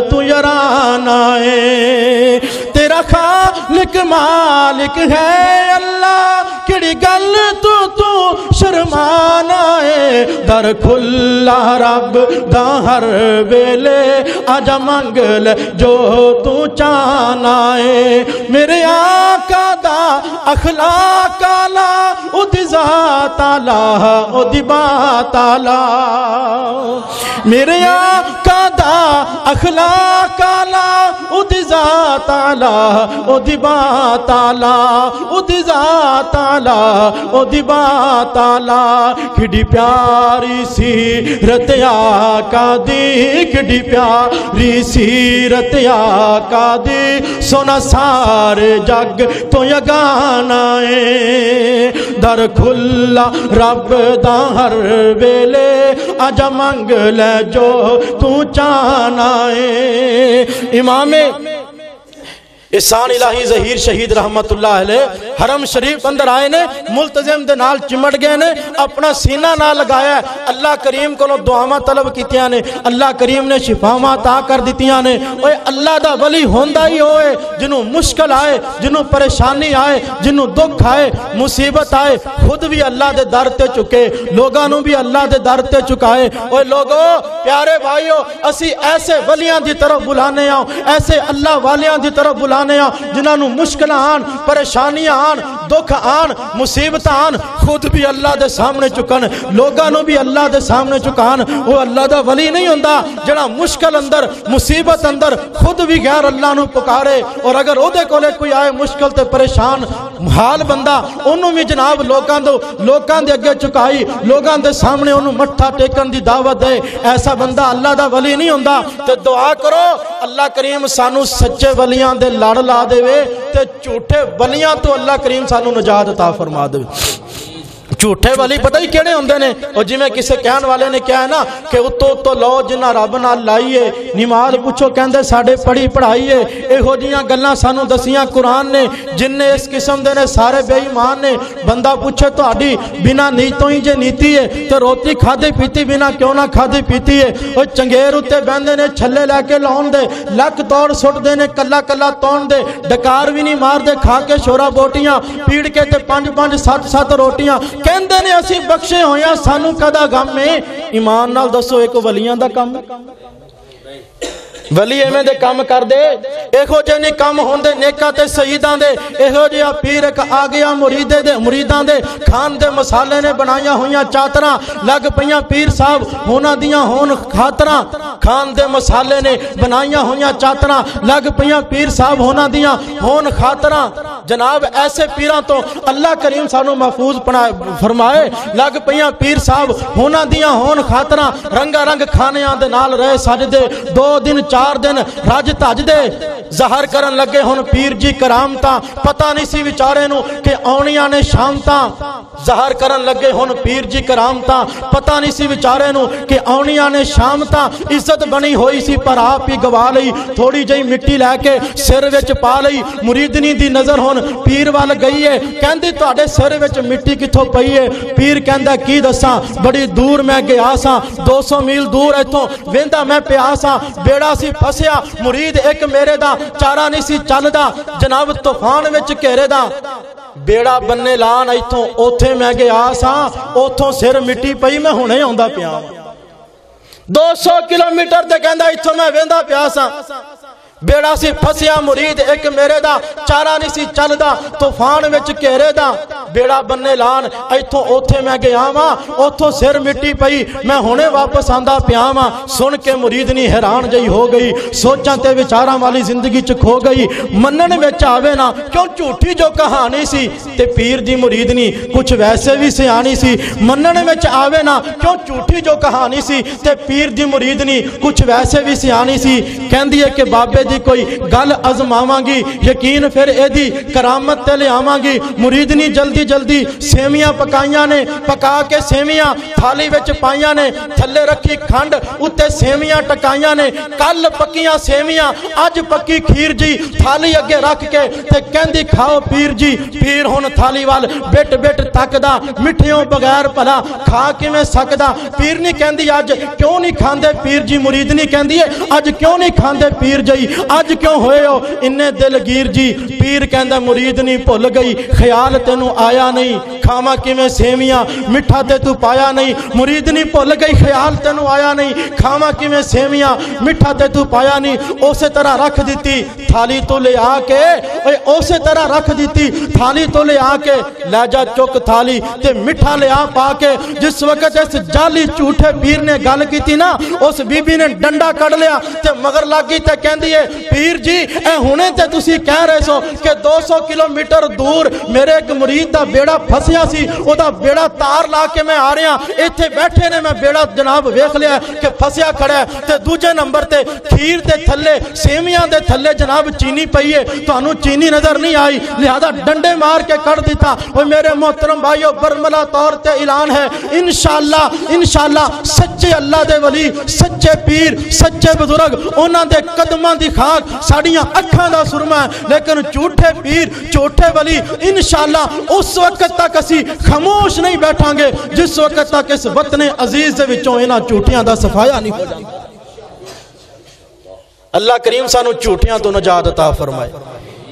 تو یارانا ہے. تیرا خالق مالک ہے اللہ، کیڑی گل تو شرمانا ہے. در کھلا رب دا ہر ویلے آجا منگ لے جو تو چاہنا ہے. میرے آقا دا اخلاق آلا، او دی ذات آلا، او دی بات آلا. میرے آقا دا اخلاق آلا، او دی ذات آلا، او دی بات آلا، او دی ذات آلا، او دی بات آلا. کڈی پیاری سیرت آقا دی، کڈی پیاری سیرت آقا دی. سونا سارے جگ تو یگانا ہے. در کھلا رب دا ہر ویلے آجا منگ لے جو تو چاہنا ہے. امام احسان الہی ظہیر شہید رحمت اللہ علیہ حرم شریف اندر آئے نے، ملتزم دے نال چمٹ گئے نے، اپنا سینہ نہ لگایا. اللہ کریم کو دعاواں طلب کیتیاں نے، اللہ کریم نے شفاواں عطا کر دتیاں نے. اوے اللہ دا ولی ہوندا ہی ہوئے جنوں مشکل آئے، جنوں پریشانی آئے، جنوں دکھ آئے، مصیبت آئے، خود بھی اللہ دے در تے چکے، لوگاں نوں بھی اللہ دے در تے چکائے. اوے لوگو پیارے بھائیو، اسی ایسے ولیاں دی طرف بلانے آؤ، ایسے اللہ والیاں دی طرف بلانے جنہاں نوں مشکل آن، پریشانیاں آن، دکھ آن مصیبت آن خود بھی اللہ دے سامنے چکن لوگاں نو بھی اللہ دے سامنے چکان وہ اللہ دا ولی نہیں ہوندا جڑا مشکل اندر مصیبت اندر خود بھی غیر اللہ نو پکارے اور اگر او دے کولے کوئی آئے مشکل تے پریشان حال بندہ انہوں بھی جناب لوگاں دے اگے چکائی لوگاں دے سامنے انہوں مٹھا ٹیکن دی دعوت دے ایسا بندہ اللہ دا ولی نہیں ہوندا تے دعا کرو اللہ کریم سانو سچے ولیاں دے لڑ لا دے وے تے جھوٹے ولیاں تو اللہ کریم سانو نجات عطا فرما دے جھوٹے والی پتہ ہی کیڑے ہوندے نے اور جی میں کسے کہن والے نے کیا ہے نا کہ اتو لو جنہ رب نال لائیے نماز پوچھو کہندے ساڈے پڑھی پڑھائیے ایہو جیاں گلاں سانو دسیاں قرآن نے جن نے اس قسم دے نے سارے بے ایمان نے بندہ پوچھے تہاڈی بنا نیتوں ہی جے نیتی ہے تے روٹی کھادی پیتی بنا کیوں نہ کھادی پیتی ہے او چنگیر اُتے بہندے نے چھلے لے کے لاؤن دے لک توڑ سٹ دے نے کلا کلا تون دے ڈکار بھی نہیں مار دے کھا کے شورا بوٹیاں پیڑ کے تے 5-5 7-7 روٹیاں کہندے نے اسی بخشے ہویا سانو کدا غم میں ایمان نال دسو ایک ولیاں دا کام ولی ایویں دے کام کر دے ایہو جے نہیں کام ہوندے نیکاں تے سیداں دے ایہو جہا پیر ایک آ گیا مریداں دے کھان دے مسالے نے بنائیاں ہویاں چاتراں لگ پیاں پیر صاحب ہونا دیاں ہون خاطراں کھان دے مسالے نے بنائیاں ہویاں چاتراں لگ پیاں پیر صاحب ہونا دیاں ہون خاطراں جناب ایسے پیراں تو اللہ کریم سانو محفوظ فرمائے لگ پیاں پیر صاحب ہونا دیاں ہون خاطراں رنگا رنگ کھانیاں دے نال رہے سجدے 2 دن 4 دن رج تج دے ظاہر کرن لگے ہن پیر جی کرامتاں پتہ نہیں سی بیچارے نو کہ آنیاں نے شامتاں ظاہر کرن لگے ہن پیر جی کرامتاں پتہ نہیں سی بیچارے نو کہ آنیاں نے شامتاں عزت بنی ہوئی سی پر آپ ہی گوا لئی تھوڑی جئی مٹی لے کے سر وچ پا لئی مریدنی دی نظر ہن پیر وال گئی ہے کہندی تہاڈے سر وچ مٹی کتھوں پئی ہے پیر کہندا کی دساں بڑی دور میں گیا ساں 200 میل دور ایتھوں ویندا میں پیا ساں بیڑا سی پھسیا مرید ایک میرے دا چارا نہیں سی چلدا جناب طوفان وچ گھیرے دا بیڑا بننے لان ایتھوں اوتھے میں گیا ساں اوتھوں سر مٹی پئی میں ہنے آوندا پیا 200 کلومیٹر تے کہندا ایتھوں میں ویندا پیا ساں بیڑا سی پھسیا مرید ایک میرے دا چارا نہیں سی چلدا طوفان وچ گھیرے دا بیڑا بننے لان ایتھوں اوتھے میں گیا واں اوتھوں سر مٹی پئی میں ہنے واپس آندا پیا واں سن کے مریدنی حیران جئی ہو گئی سوچاں تے وچاراں والی زندگی چ کھو گئی منن وچ آوے نا کیوں جھوٹی جو کہانی سی تے پیر دی مریدنی کچھ ویسے بھی سیانی سی منن وچ آوے نا کیوں جھوٹی جو کہانی سی تے پیر دی مریدنی کچھ ویسے بھی سیانی سی کہندی ہے کہ بابے دی کوئی گل ازماواں گی یقین پھر اے دی کرامت تے لے آواں گی مریدنی جلدی جلدی سیویاں پکائیاں نے پکا کے سیویاں تھالی وچ پائیاں نے تھلے رکھی کھنڈ اُتے سیویاں ٹکائیاں نے کل پکیاں سیویاں اج پکی کھیر جی تھالی اگے رکھ کے تے کہندی کھاؤ پیر جی پیر ہن تھالی وال بیٹ بیٹ تکدا مٹھیوں بغیر بھلا کھا کیویں سکدا پیر نہیں کہندی اج کیوں نہیں کھاندے پیر جی مریدنی کہندی ہے اج کیوں نہیں کھاندے پیر جی اج کیوں ہوئے ہو انہیں دلگیر جی پیر کہندہ مرید نہیں بھول گئی خیال تینوں آیا نہیں کھاواں کیویں سیویاں مٹھا تے تو پایا نہیں مرید نہیں بھول گئی خیال تینوں آیا نہیں کھاواں کیویں سیویاں مٹھا تے تو پایا نہیں اسی طرح رکھ دیتی تھالی تو لے آ کے اسی طرح رکھ دیتی تھالی تو لے آ کے لے جا چک تھالی تے مٹھا لے آ پا کے جس وقت اس جعلی جھوٹے پیر نے گل کی تھی نا اس بی بی نے ڈنڈا کڑ لیا تے مگر لگی تے کہندی ہے پیر جی اے ہونے تے تسی کہہ رہے سو کہ 200 کلومیٹر دور میرے ایک مرید دا بیڑا پھسیا سی او دا بیڑا تار لا کے میں آ رہا ایتھے بیٹھے نے میں بیڑا جناب ویکھ لیا کہ پھسیا کھڑا ہے تے دوجے نمبر تے کھیر دے تھلے سیویاں دے تھلے جناب چینی پئی ہے تانوں چینی نظر نہیں آئی لہذا ڈنڈے مار کے کڑ دیتا او میرے محترم بھائیو برملا طور تے اعلان ہے انشاءاللہ سچے اللہ دے ولی سچے پیر سچے بزرگ انہاں دے قدماں دی خاک ساڑیاں اکھاں دا سرما ہے لیکن جھوٹے پیر جھوٹے ولی انشاءاللہ اس وقت تک اسی خاموش نہیں بیٹھاں گے جس وقت تک اس وطن عزیز دے وچوں انہاں جھوٹیاں دا صفایا نہیں ہو جائے اللہ کریم سانو جھوٹیاں تو نجات عطا فرمائے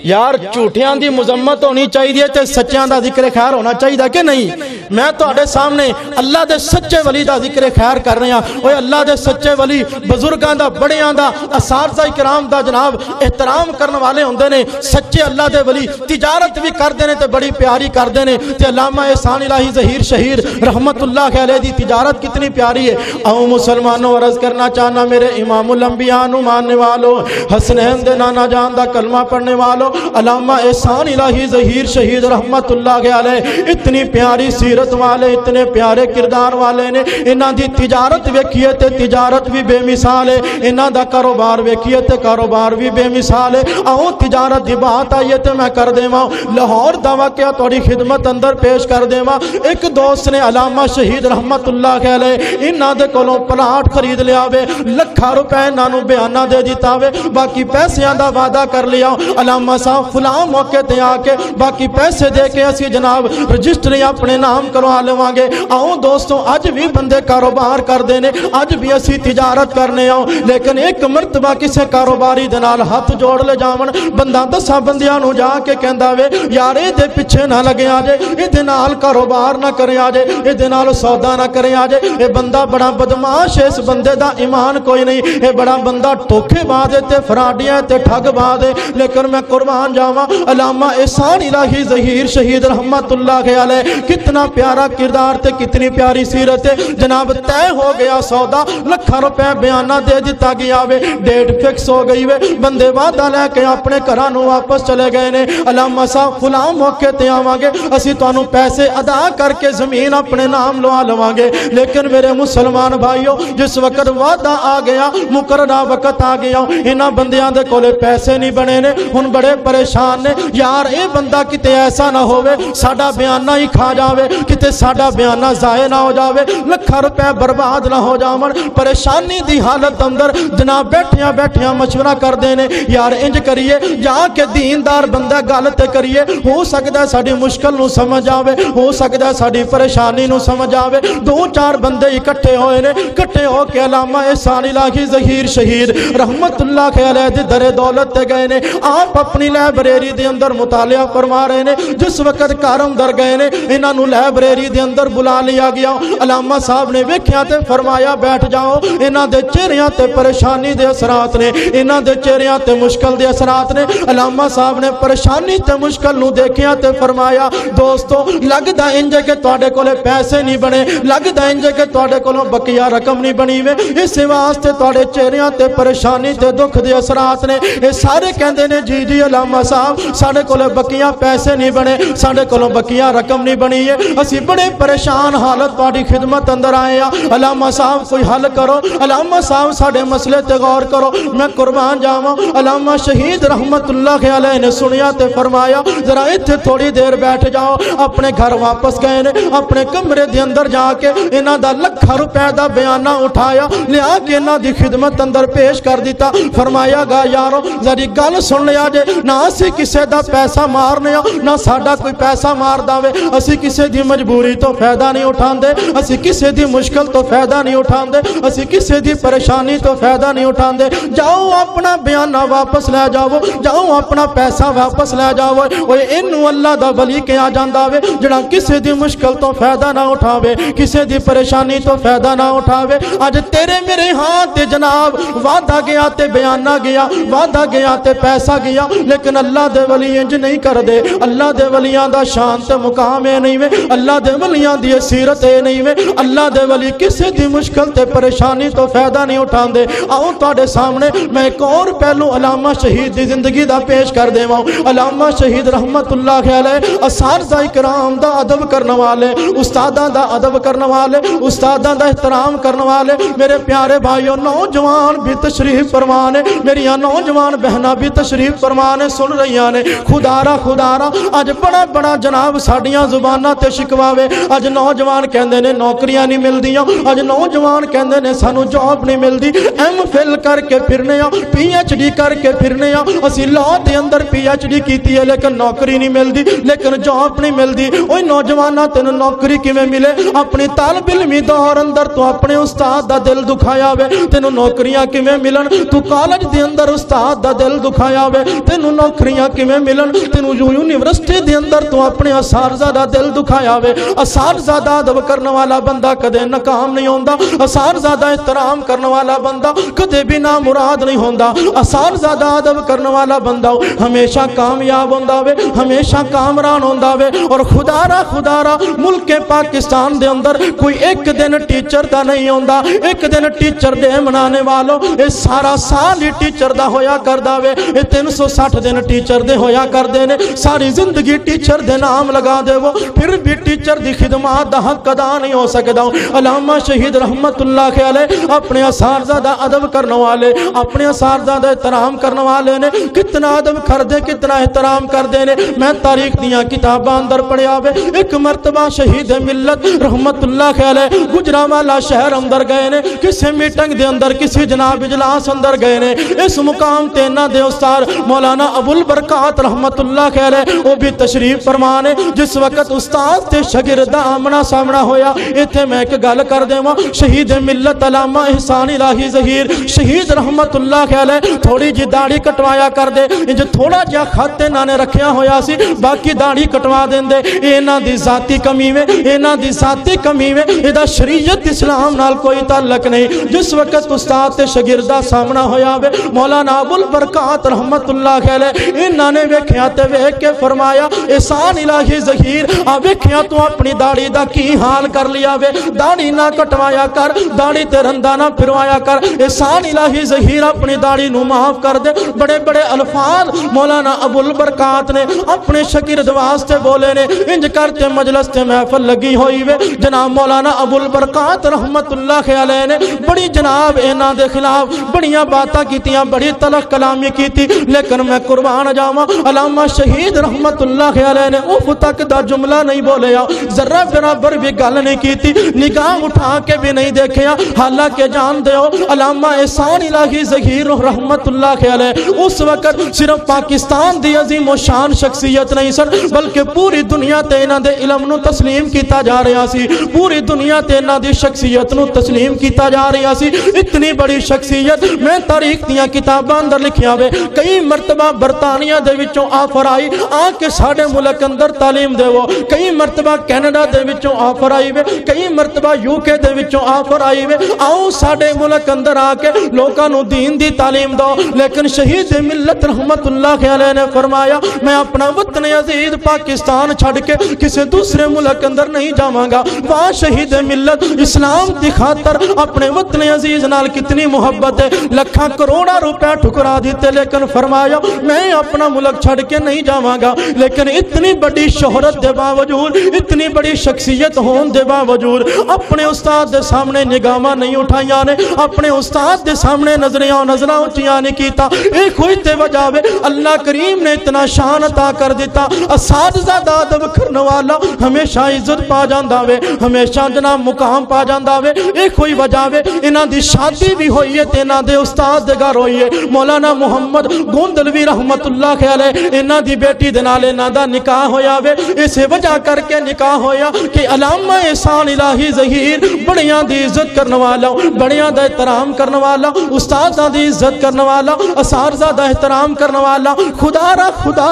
یار جھوٹیاں دی مذمت ہونی چاہیے تے سچیاں دا ذکر خیر ہونا چاہیے کہ نہیں میں تواڈے سامنے اللہ دے سچے ولی دا ذکر خیر کر رہا اوے اللہ دے سچے ولی بزرگاں دا بڑیاں دا اساتذہ کرام دا جناب احترام کرن والے ہوندے نے سچے اللہ دے ولی تجارت بھی کردے نے تے بڑی پیاری کردے نے تے علامہ احسان الہی ظہیر شہیر رحمت اللہ علیہ دی تجارت کتنی پیاری ہے او مسلمانوں عرض کرنا چاہنا میرے امام الانبیاء نو ماننے والو حسنین دے نانا جان دا کلمہ پڑھنے والو علامہ احسان الہی ظہیر شہید رحمت اللہ علیہ اتنی پیاری سیرت والے اتنے پیارے کردار والے نے انہاں دی تجارت ویکھیے تے تجارت بھی بے مثال ہے انہاں دا کاروبار ویکھیے تے کاروبار بھی بے مثال ہے آؤ تجارت دی بات آئیے تے میں کر دیواں لاہور دا واقعہ تھوڑی خدمت اندر پیش کر دیواں ایک دوست نے علامہ شہید رحمت اللہ علیہ انہاں دے کولوں پلاٹ خرید لیا وے لکھاں روپے انہاں نوں بیانہ دے دیتا وے باقی پیسیاں دا وعدہ کر لیا علامہ صاحب فلاں موقع تے آ کے باقی پیسے دے کے اسی جناب رجسٹری اپنے نام کروا لواں گے آؤ دوستوں اج بھی بندے کاروبار کر دینے اج بھی اسی تجارت کرنے آؤ لیکن ایک مرتبہ کسے کاروباری دے نال ہاتھ جوڑ لے جاون بندہ 10 بندیاں نوں جا کے کہندا وے یار اے دے پیچھے نہ لگے آ جے اے دے نال کاروبار نہ کرے آ جے اے دے نال سودا نہ کرے آ جے اے بندہ بڑا بدماش ہے اس بندے دا ایمان کوئی نہیں اے بڑا بندہ ٹوکے باز تے فراڈیاں تے ٹھگ باز لیکن میں قربان جاواں علامہ احسان الہی ظہیر شہید رحمت اللہ علیہ کتنا پیارا کردار تے کتنی پیاری سیرت ہے جناب طے ہو گیا سودا لکھاں روپے بیانہ دے دیتا گیا وے ڈیٹ فکس ہو گئی وے بندے وعدہ لے کے اپنے گھراں نوں واپس چلے گئے نے علامہ صاحب فلاں موقع تے آواں گے اسی تانوں پیسے ادا کر کے زمین اپنے نام لوا لواں گے لیکن میرے مسلمان بھائیو جس وقت وعدہ آ گیا مقررہ وقت آ گیا انہاں بندیاں دے کولے پیسے نہیں بنے نے ہن بڑے پریشان نے یار اے بندہ کتے ایسا نہ ہووے ساڈا بیانہ ہی کھا جاوے کتے ساڈا بیانہ ضائع نہ ہو جاوے لکھاں روپے برباد نہ ہو جاون پریشانی دی حالت اندر جناب بیٹھیاں مشورہ کر دینے یار انج کریے جا کے دیندار بندہ گل تے کریے ہو سکدا ہے ساڈی مشکل نو سمجھ آوے ہو سکدا ہے ساڈی پریشانی نو سمجھ آوے 2-4 بندے اکٹھے ہوئے نے اکٹھے ہو کے علامہ احسان الہی ظہیر شہید رحمت اللہ علیہ دی در دولت تے گئے نے آپ اپنی لائبریری دے اندر مطالعہ فرما رہے نے جس وقت گھر اندر گئے نے انہاں نوں لائبریری دے اندر بلا لیا گیا علامہ صاحب نے ویکھیا تے فرمایا بیٹھ جاؤ انہاں دے چہریاں تے پریشانی دے اثرات نے انہاں دے چہریاں تے مشکل دے اثرات نے علامہ صاحب نے پریشانی تے مشکل نوں دیکھیا تے فرمایا دوستو لگدا انج کہ تواڈے کولے پیسے نہیں بنے لگدا انج کہ تواڈے کولوں بقیہ رقم نہیں بنی وے اس واسطے تواڈے چہریاں تے پریشانی تے دکھ دے اثرات نے اے سارے کہندے نے جی علامہ صاحب ساڈے کولے بقیہ پیسے نہیں بنے ساڈے کولوں بقیہ رقم نہیں بنی ہے اسی بڑے پریشان حالت تواڈی خدمت اندر آئے ہاں علامہ صاحب کوئی حل کرو علامہ صاحب ساڈے مسئلے تے غور کرو میں قربان جاواں علامہ شہید رحمت اللہ علیہ نے سنیا تے فرمایا ذرا ایتھے تھوڑی دیر بیٹھ جاؤ اپنے گھر واپس گئے نے اپنے کمرے دے اندر جا کے انہاں دا لکھاں روپے دا بیانہ اٹھایا لیا کے انہاں دی خدمت اندر پیش کر دیتا فرمایا گا یارو ذری گل سن لیا جے نہ اسی کسے دا پیسہ مارنے نہ ساڈا کوئی پیسہ مار داوے اسی کسے دی مجبوری تو فائدہ نہیں اٹھاندے اسی کسے دی مشکل تو فائدہ نہیں اٹھاندے اسی کسے دی پریشانی تو فائدہ نہیں اٹھاندے جاؤ اپنا بیانہ واپس لے جاؤ جاؤ اپنا پیسہ واپس لے جاؤ اوے اینو اللہ دا ولی کہا جاندا وے جڑا کسے دی مشکل تو فائدہ نہ اٹھاوے کسے دی پریشانی تو فائدہ نہ اٹھاوے اج تیرے میرے ہاتھ تے جناب وعدہ گیا تے بیانہ گیا وعدہ گیا تے پیسہ گیا لیکن اللہ دے ولی انج نہیں کر دے اللہ دے ولیاں دا شان تے مقام اے نہیں وے اللہ دے ولیاں دی سیرت اے نہیں وے اللہ دے ولی کسے دی مشکل تے پریشانی تو فائدہ نہیں اٹھاندے آؤ تواڈے سامنے میں ایک اور پہلو علامہ شہید دی زندگی دا پیش کر دیواں علامہ شہید رحمت اللہ علیہ اساتذہ کرام دا ادب کرنے والے استاداں دا ادب کرنے والے استاداں دا احترام کرنے والے میرے پیارے بھائیو نوجوان بھی تشریف فرمانے میری نوجوان بہناں بھی تشریف فرمانے سن رہیاں نے خدارا اج بڑا بڑا جناب ساڈیاں زباناں تے شکواوے اج نوجوان کہندے نے نوکریاں نہیں ملدیاں اج نوجوان کہندے نے سانو جاب نہیں ملدی ایم فل کر کے پھرنے ہاں پی ایچ ڈی کر کے پھرنے ہاں اسی لا دے اندر پی ایچ ڈی کیتی ہے لیکن نوکری نہیں ملدی لیکن جاب نہیں ملدی اوے نوجواناں تینوں نوکری کیویں ملے اپنی طالب علمی دور اندر تو اپنے استاد دا دل دکھایا وے تینوں نوکریاں کیویں ملن تو کالج دے اندر استاد دا دل دکھایا وے تینوں نوکریاں کیویں ملن تینوں یونیورسٹی دے اندر تو اپنے اساتذہ دا دل دکھایا جاوے اساتذہ دا ادب کرنے والا بندہ کدے ناکام نہیں ہوندا اساتذہ دا احترام کرنے والا بندہ کدے بھی نامراد نہیں ہوندا اساتذہ دا ادب کرنے والا بندہ ہمیشہ کامیاب ہوندا وے ہمیشہ کامران ہوندا وے اور خدا را ملک پاکستان دے اندر کوئی ایک دن ٹیچر دا نہیں ہوندا ایک دن ٹیچر دے منانے والوں اے سارا سال ہی ٹیچر دا ہویا کردا وے اے 360 دن ٹیچر دے ہویا کردے نے ساری زندگی ٹیچر دے نام لگا دے وہ پھر بھی ٹیچر دی خدمات دا حق ادا نہیں ہو سکدا علامہ شہید رحمت اللہ علیہ اپنے اساتذہ دا ادب کرنے والے اپنے اساتذہ دا احترام کرنے والے نے کتنا ادب کر دے کتنا احترام کر دے نے میں تاریخ دیاں کتاباں اندر پڑھیا وے ایک مرتبہ شہید ملت رحمت اللہ علیہ گجرانوالہ شہر اندر گئے نے کسی میٹنگ دے اندر کسی جناب اجلاس اندر گئے نے اس مقام تے انہاں دے استاد مولانا ابو البرکات رحمت اللہ علیہ وہ بھی تشریف فرمانے جس وقت استاد تے شاگرد آمنا سامنا ہویا ایتھے میں ایک گل کر دیواں شہید ملت علامہ احسان الہی ظہیر شہید رحمت اللہ علیہ تھوڑی جی داڑھی کٹوایا کر دے انج تھوڑا جا خط انہاں نے رکھیا ہویا سی باقی داڑھی کٹوا دین دے انہاں دی ذاتی کمی وے انہاں دی ذاتی کمی وے ادا شریعت اسلام نال کوئی تعلق نہیں جس وقت استاد تے شاگردہ سامنا ہویا وے مولانا ابو البرکات رحمت اللہ علیہ انہاں نے ویکھیا تے ویکھ کے فرمایا احسان الہی ظہیر آ ویکھیا تو اپنی داڑھی دا کی حال کر لیا وے داڑھی نہ کٹوایا کر داڑھی تے رندا نہ پھروایا کر احسان الہی ظہیر اپنی داڑھی نو معاف کر دے بڑے بڑے الفاظ مولانا ابو البرکات نے اپنے شاگرد واسطے بولے نے انج کرتے مجلس تے محفل لگی ہوئی وے جناب مولانا ابو البرکات رحمت اللہ علیہ نے بڑی جناب انہاں دے خلاف بڑیاں باتاں کیتیاں بڑی تلخ کلامی کیتی لیکن میں قربان جاواں علامہ شہید رحمت اللہ علیہ نے اف تک دا جملہ نہیں بولیا ذرہ برابر بھی گل نہیں کیتی نگاہ اٹھا کے بھی نہیں دیکھیا حالانکہ جان دیو علامہ احسان الہی ظہیر رحمت اللہ علیہ اس وقت صرف پاکستان دی عظیم و شان شخصیت نہیں سن بلکہ پوری دنیا تے انہاں دے علم نو تسلیم کیتا جا رہا سی پوری دنیا تے انہاں دی شخصیت نو تسلیم کیتا جا رہا سی اتنی بڑی شخصیت میں تاریخ دیاں کتاباں اندر لکھیا وے کئی مرتبہ برطانیہ دے وچوں آفر آئی آ کے ساڈے ملک اندر تعلیم دے وہ کئی مرتبہ کینیڈا دے وچوں آفر آئی وے کئی مرتبہ یو کے دے وچوں آفر آئی وے آؤ ساڈے ملک اندر آ کے لوکاں نو دین دی تعلیم دو لیکن شہید ملت رحمت اللہ علیہ نے فرمایا میں اپنا وطن عزیز پاکستان چھڑ کے کسی دوسرے ملک اندر نہیں جاواں گا وہاں شہید ملت اسلام دی خاطر اپنے وطن عزیز نال کتنی محبت ہے لکھاں کروڑا روپے ٹھکرا دیتے لیکن فرمایا میں اپنا ملک چھڑ کے نہیں جاواں گا لیکن اتنی بڑی شہرت دے باوجود اتنی بڑی شخصیت ہون دے باوجود اپنے استاد دے سامنے نگاہاں نہیں اٹھائیاں نے اپنے استاد دے سامنے نظراں اونچیاں نہیں کیتا ایک ہوئی تے وجہ وے اللہ کریم نے اتنا شان عطا کر دیتا اساتذہ دا ادب کرنے والا ہمیشہ عزت پا جاندا وے ہمیشہ جناب مقام پا جاندا وے ایک ہوئی وجہ وے انہاں دی شادی بھی ہوئی ہے تے انہاں دے استاد دے گھر ہوئی ہے مولانا محمد گوندلوی رحمت اللہ علیہ انہاں دی بیٹی دے نال انہاں دا نکاح ہویا وے اس وجہ کر کے نکاح ہویا کہ علامہ احسان الہی ظہیر بڑیاں دی عزت کرنے والا بڑیاں دا احترام کرنے والا استاداں دی عزت کرنے والا اساتذہ دا احترام کرنے والا خدا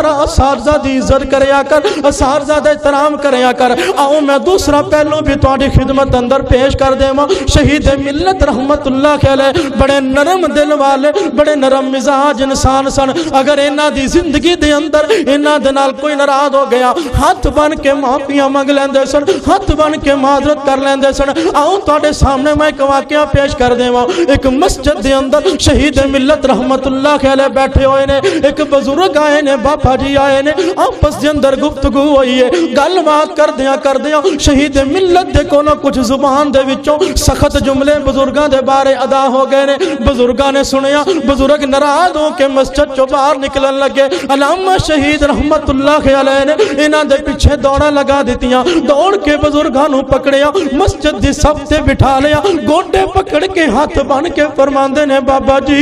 را اساتذہ دی عزت کریا کر اساتذہ دا احترام کریا کر آؤ میں دوسرا پہلو بھی تہاڈی خدمت اندر پیش کر دیواں شہید ملت رحمت اللہ علیہ بڑے نرم دل والے بڑے نرم مزاج انسان سن اگر انہاں دی زندگی دے اندر انہاں دے نال کوئی ناراض ہو گیا ہاتھ بن کے معافیاں منگ لیندے سن ہاتھ بن کے معذرت کر لیندے سن آؤ تہاڈے سامنے میں ایک واقعہ پیش کر دیواں ایک مسجد دے اندر شہید ملت رحمت اللہ علیہ بیٹھے ہوئے نے ایک بزرگ آئے نے بابا جی آئے نے آپس دے اندر گفتگو ہوئی ہے گل بات کر دیاں شہید ملت دے کولوں کچھ زبان دے وچوں سخت جملے بزرگاں دے بارے ادا ہو گئے نے بزرگاں نے سنیا بزرگ ناراض ہو کے مسجد چوں باہر نکلن لگے علامہ شہید رحمت اللہ علیہ نے انہاں دے پیچھے دوڑا لگا دتیاں دوڑ کے بزرگاں نو پکڑیا مسجد دی صف تے بٹھا لیا گوڈے پکڑ کے ہاتھ بن کے فرماندے نے بابا جی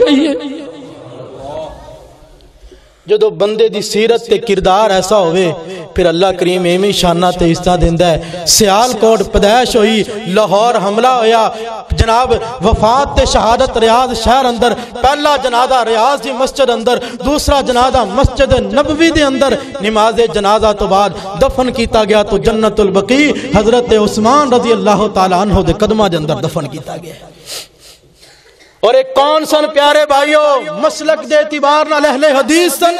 گئی ہے۔ جدو بندے دی سیرت تے کردار ایسا ہوئے پھر اللہ کریم ایمی شانہ تے عزتہ دیندہ ہے۔ سیال کوٹ پیدائش ہوئی، لاہور حملہ ہویا، جناب وفات تے شہادت ریاض شہر اندر، پہلا جنازہ ریاض دی مسجد اندر، دوسرا جنازہ مسجد نبوی دے اندر، نماز جنازہ تو بعد دفن کیتا گیا تو جنت البقیع حضرت عثمان رضی اللہ تعالیٰ عنہ دے قدمہ دے اندر دفن کیتا گیا۔ اور ایک کون سن پیارے بھائیو مسلک دے اعتبار نال اہل حدیث سن۔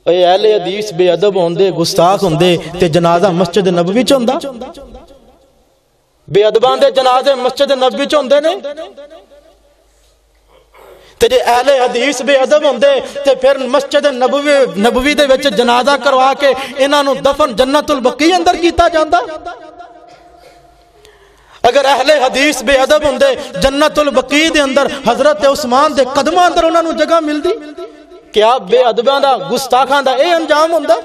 اے اہل حدیث بے ادب ہوندے، گستاخ ہوندے تے جنازہ مسجد نبوی چ ہوندا؟ بے ادباں دے جنازے مسجد نبوی چ ہوندے نے؟ تے جے اہل حدیث بے ادب ہوندے تے پھر مسجد نبوی دے وچ جنازہ کروا کے انہاں نوں دفن جنت البقیع اندر کیتا جاندا؟ اگر اہل حدیث بے ادب ہوندے جنت البقیع دے اندر حضرت عثمان دے قدمہ اندر انہاں نوں جگہ ملدی؟ کیا بے ادباں دا گستاخاں دا اے انجام ہوندا؟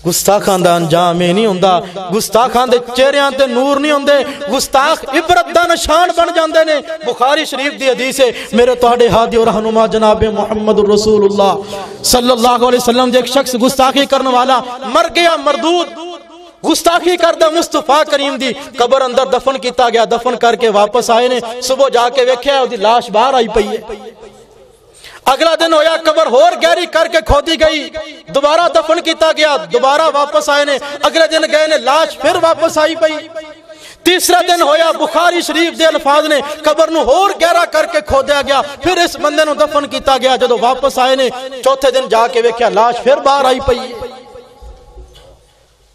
گستاخاں دا انجام اے نہیں ہوندا، گستاخاں دے چہریاں تے نور نہیں ہوندے، گستاخ عبرت دا نشان بن جاندے نے۔ بخاری شریف دی حدیث ہے، میرے تہاڈے ہادی اور رہنما جناب محمد رسول اللہ صلی اللہ علیہ وسلم دے ایک شخص گستاخی کرنے والا مر گیا، مردود گستاخی کردہ مصطفیٰ کریم دی قبر اندر دفن کیتا گیا، دفن کر کے واپس آئے نے، صبح جا کے ویکھیا دی لاش باہر آئی پئی ہے۔ اگلا دن ہویا قبر اور گہری کر کے کھودی گئی، دوبارہ دفن کیتا گیا، دوبارہ واپس آئے نے، اگلے دن گئے نے، لاش پھر واپس آئی پئی۔ تیسرا دن ہویا، بخاری شریف دے الفاظ نے قبر نو اور گہرا کر کے کھودیا گیا، پھر اس بندے نو دفن کیتا گیا، جدو واپس آئے نے چوتھے دن جا کے ویکھیا لاش پھر باہر آئی پئی۔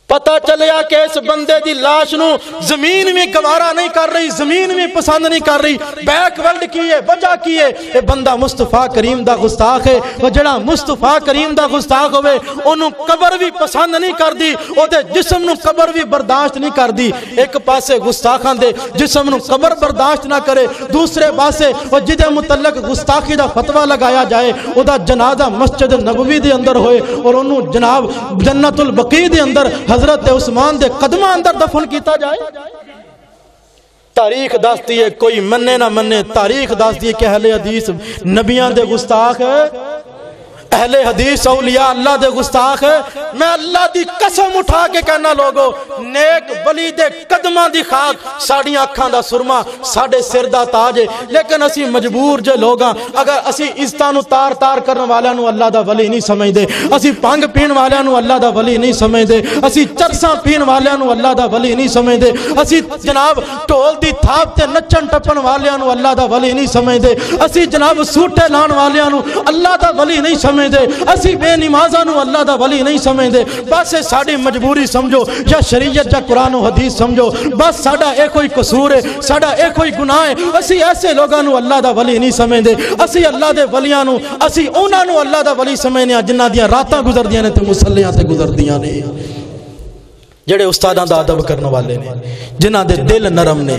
پتہ چلیا کہ اس بندے دی لاش نو زمین میں گوارا نہیں کر رہی، زمین میں پسند نہیں کر رہی، بیک ورلڈ کی ہے، وجہ کی ہے، اے بندہ مصطفیٰ کریم دا گستاخ ہے۔ وہ جڑا مصطفیٰ کریم دا گستاخ ہوئے انہوں قبر بھی پسند نہیں کر دی، او دے جسم نو قبر بھی برداشت نہیں کر دی۔ ایک پاسے گستاخاں دے جسم نو قبر برداشت نہ کرے، دوسرے پاسے وہ جدے متعلق گستاخی دا فتوہ لگایا جائے، او دا جنازہ مسجد نبوی دے اندر ہوئے اور انہوں جناب جنت البقیع دے اندر حضرت عثمان دے قدمہ اندر دفن کیتا جائے۔ تاریخ دستی ہے، کوئی مننے نہ مننے، تاریخ دستی ہے کہ اہل حدیث نبیان دے گستاخ ہے، اہل حدیث اولیاء اللہ دے گستاخ ہے۔ میں اللہ دی قسم اٹھا کے کہنا لوگو، نیک ولی دے قدمہ دی خاک ساڑی آنکھاں دا سرما ساڑے سر دا تاج ہے، لیکن اسی مجبور جے لوگاں، اگر اسی عزتانو تار تار کرنے والانو اللہ دا ولی نہیں سمجھ دے، اسی پانگ پین والانو اللہ دا ولی نہیں سمجھ دے، اسی چرساں پین والانو اللہ دا ولی نہیں سمجھ دے، اسی جناب ٹول دی تھاپ تے نچن ٹپن والانو اللہ دا ولی نہیں سمجھ دے، اسی جناب سوٹے لان والانو اللہ دا ولی نہیں سمجھ دے، اسی بے نمازانو اللہ دا ولی نہیں سمجھ دے۔ بس ساڑی مجبوری سمجھو یا شریعت یا قرآن و حدیث سمجھو، بس ساڑا ایک کوئی قصور ہے، ساڑا ایک کوئی گناہ ہے، اسی ایسے لوگانو اللہ دا ولی نہیں سمجھ دے۔ اسی اللہ دے ولیانو، اسی اونانو اللہ دا ولی سمجھنے جنہ دیاں راتاں گزر دیاں نے تے مسلیاں تے گزر دیاں نے، جڑے استاداں دا ادب کرنے والے نے، جنہ دے دل نرم نے،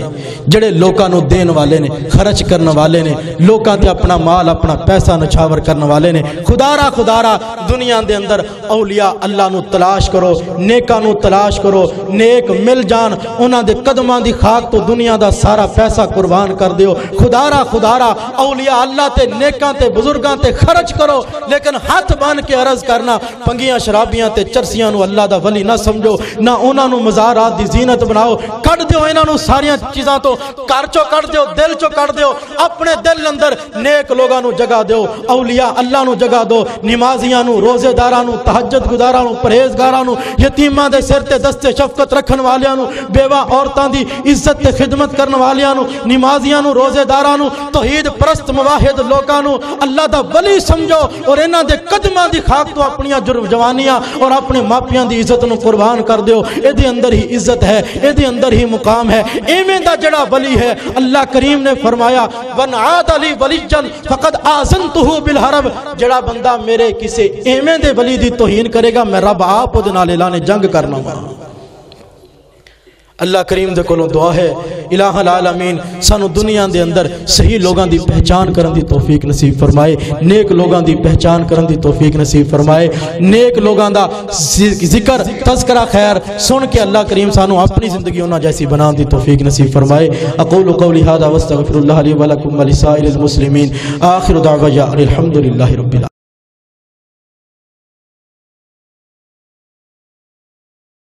جڑے لوکاں نو دین والے نے، خرچ کرنے والے نے، لوکاں تے اپنا مال اپنا پیسہ نچھاور کرنے والے نے۔ خدارا دنیا دے اندر اولیاء اللہ نو تلاش کرو، نیکاں نو تلاش کرو، نیک مل جان، انہاں دے قدماں دی خاک تو دنیا دا سارا پیسہ قربان کر دیو۔ خدارا اولیاء اللہ تے نیکاں تے بزرگاں تے خرچ کرو، لیکن ہاتھ بان کے عرض کرنا پنگیاں شرابیاں تے چرسیاں نو اللہ دا ولی نہ سمجھو، نہ انہاں نو مزارات دی زینت بناؤ، کٹ دیو انہاں نو ساریاں چیزاں تو، کار چو کٹ دیو، دل چو کٹ دیو، اپنے دل اندر نیک لوگاں نو جگہ دیو، اولیاء اللہ نو جگہ دو، نمازیاں نو، روزے داراں نو، تہجد گزاراں نو، پرہیزگاراں نو، یتیماں دے سر تے دست شفقت رکھن والیاں نو، بیوہ عورتاں دی عزت تے خدمت کرن والیاں نو، نمازیاں نو، روزے داراں نو، توحید پرست موحد لوکاں نو اللہ دا ولی سمجھو، اور انہاں دے قدماں دی خاک تو اپنیاں جوانیاں اور اپنے ماپیاں دی عزت نو قربان کر دیو۔ اے دے اندر ہی عزت ہے، اے دے اندر ہی مقام ہے۔ ایویں دا جڑا ولی ہے، اللہ کریم نے فرمایا وَنْ عَادَ لِي وَلِيًّا فَقَدْ آذَنْتُهُ بِالْحَرْبِ، جڑا بندہ میرے کسے ایویں دے ولی دی توہین کرے گا، میں رب آپ دے نال اعلان جنگ کرنا وا۔ اللہ کریم دے کولوں دعا ہے الہ العالمین سانو دنیا دے اندر صحیح لوگاں دی پہچان کرن دی توفیق نصیب فرمائے، نیک لوگاں دی پہچان کرن دی توفیق نصیب فرمائے، نیک لوگاں دا ذکر تذکرہ خیر سن کے اللہ کریم سانو اپنی زندگی انہاں جیسی بنان دی توفیق نصیب فرمائے۔ اقول قولی ھذا واستغفر اللہ لی ولکم ولسائر المسلمین، آخر دعوانا الحمد للہ رب العالمین۔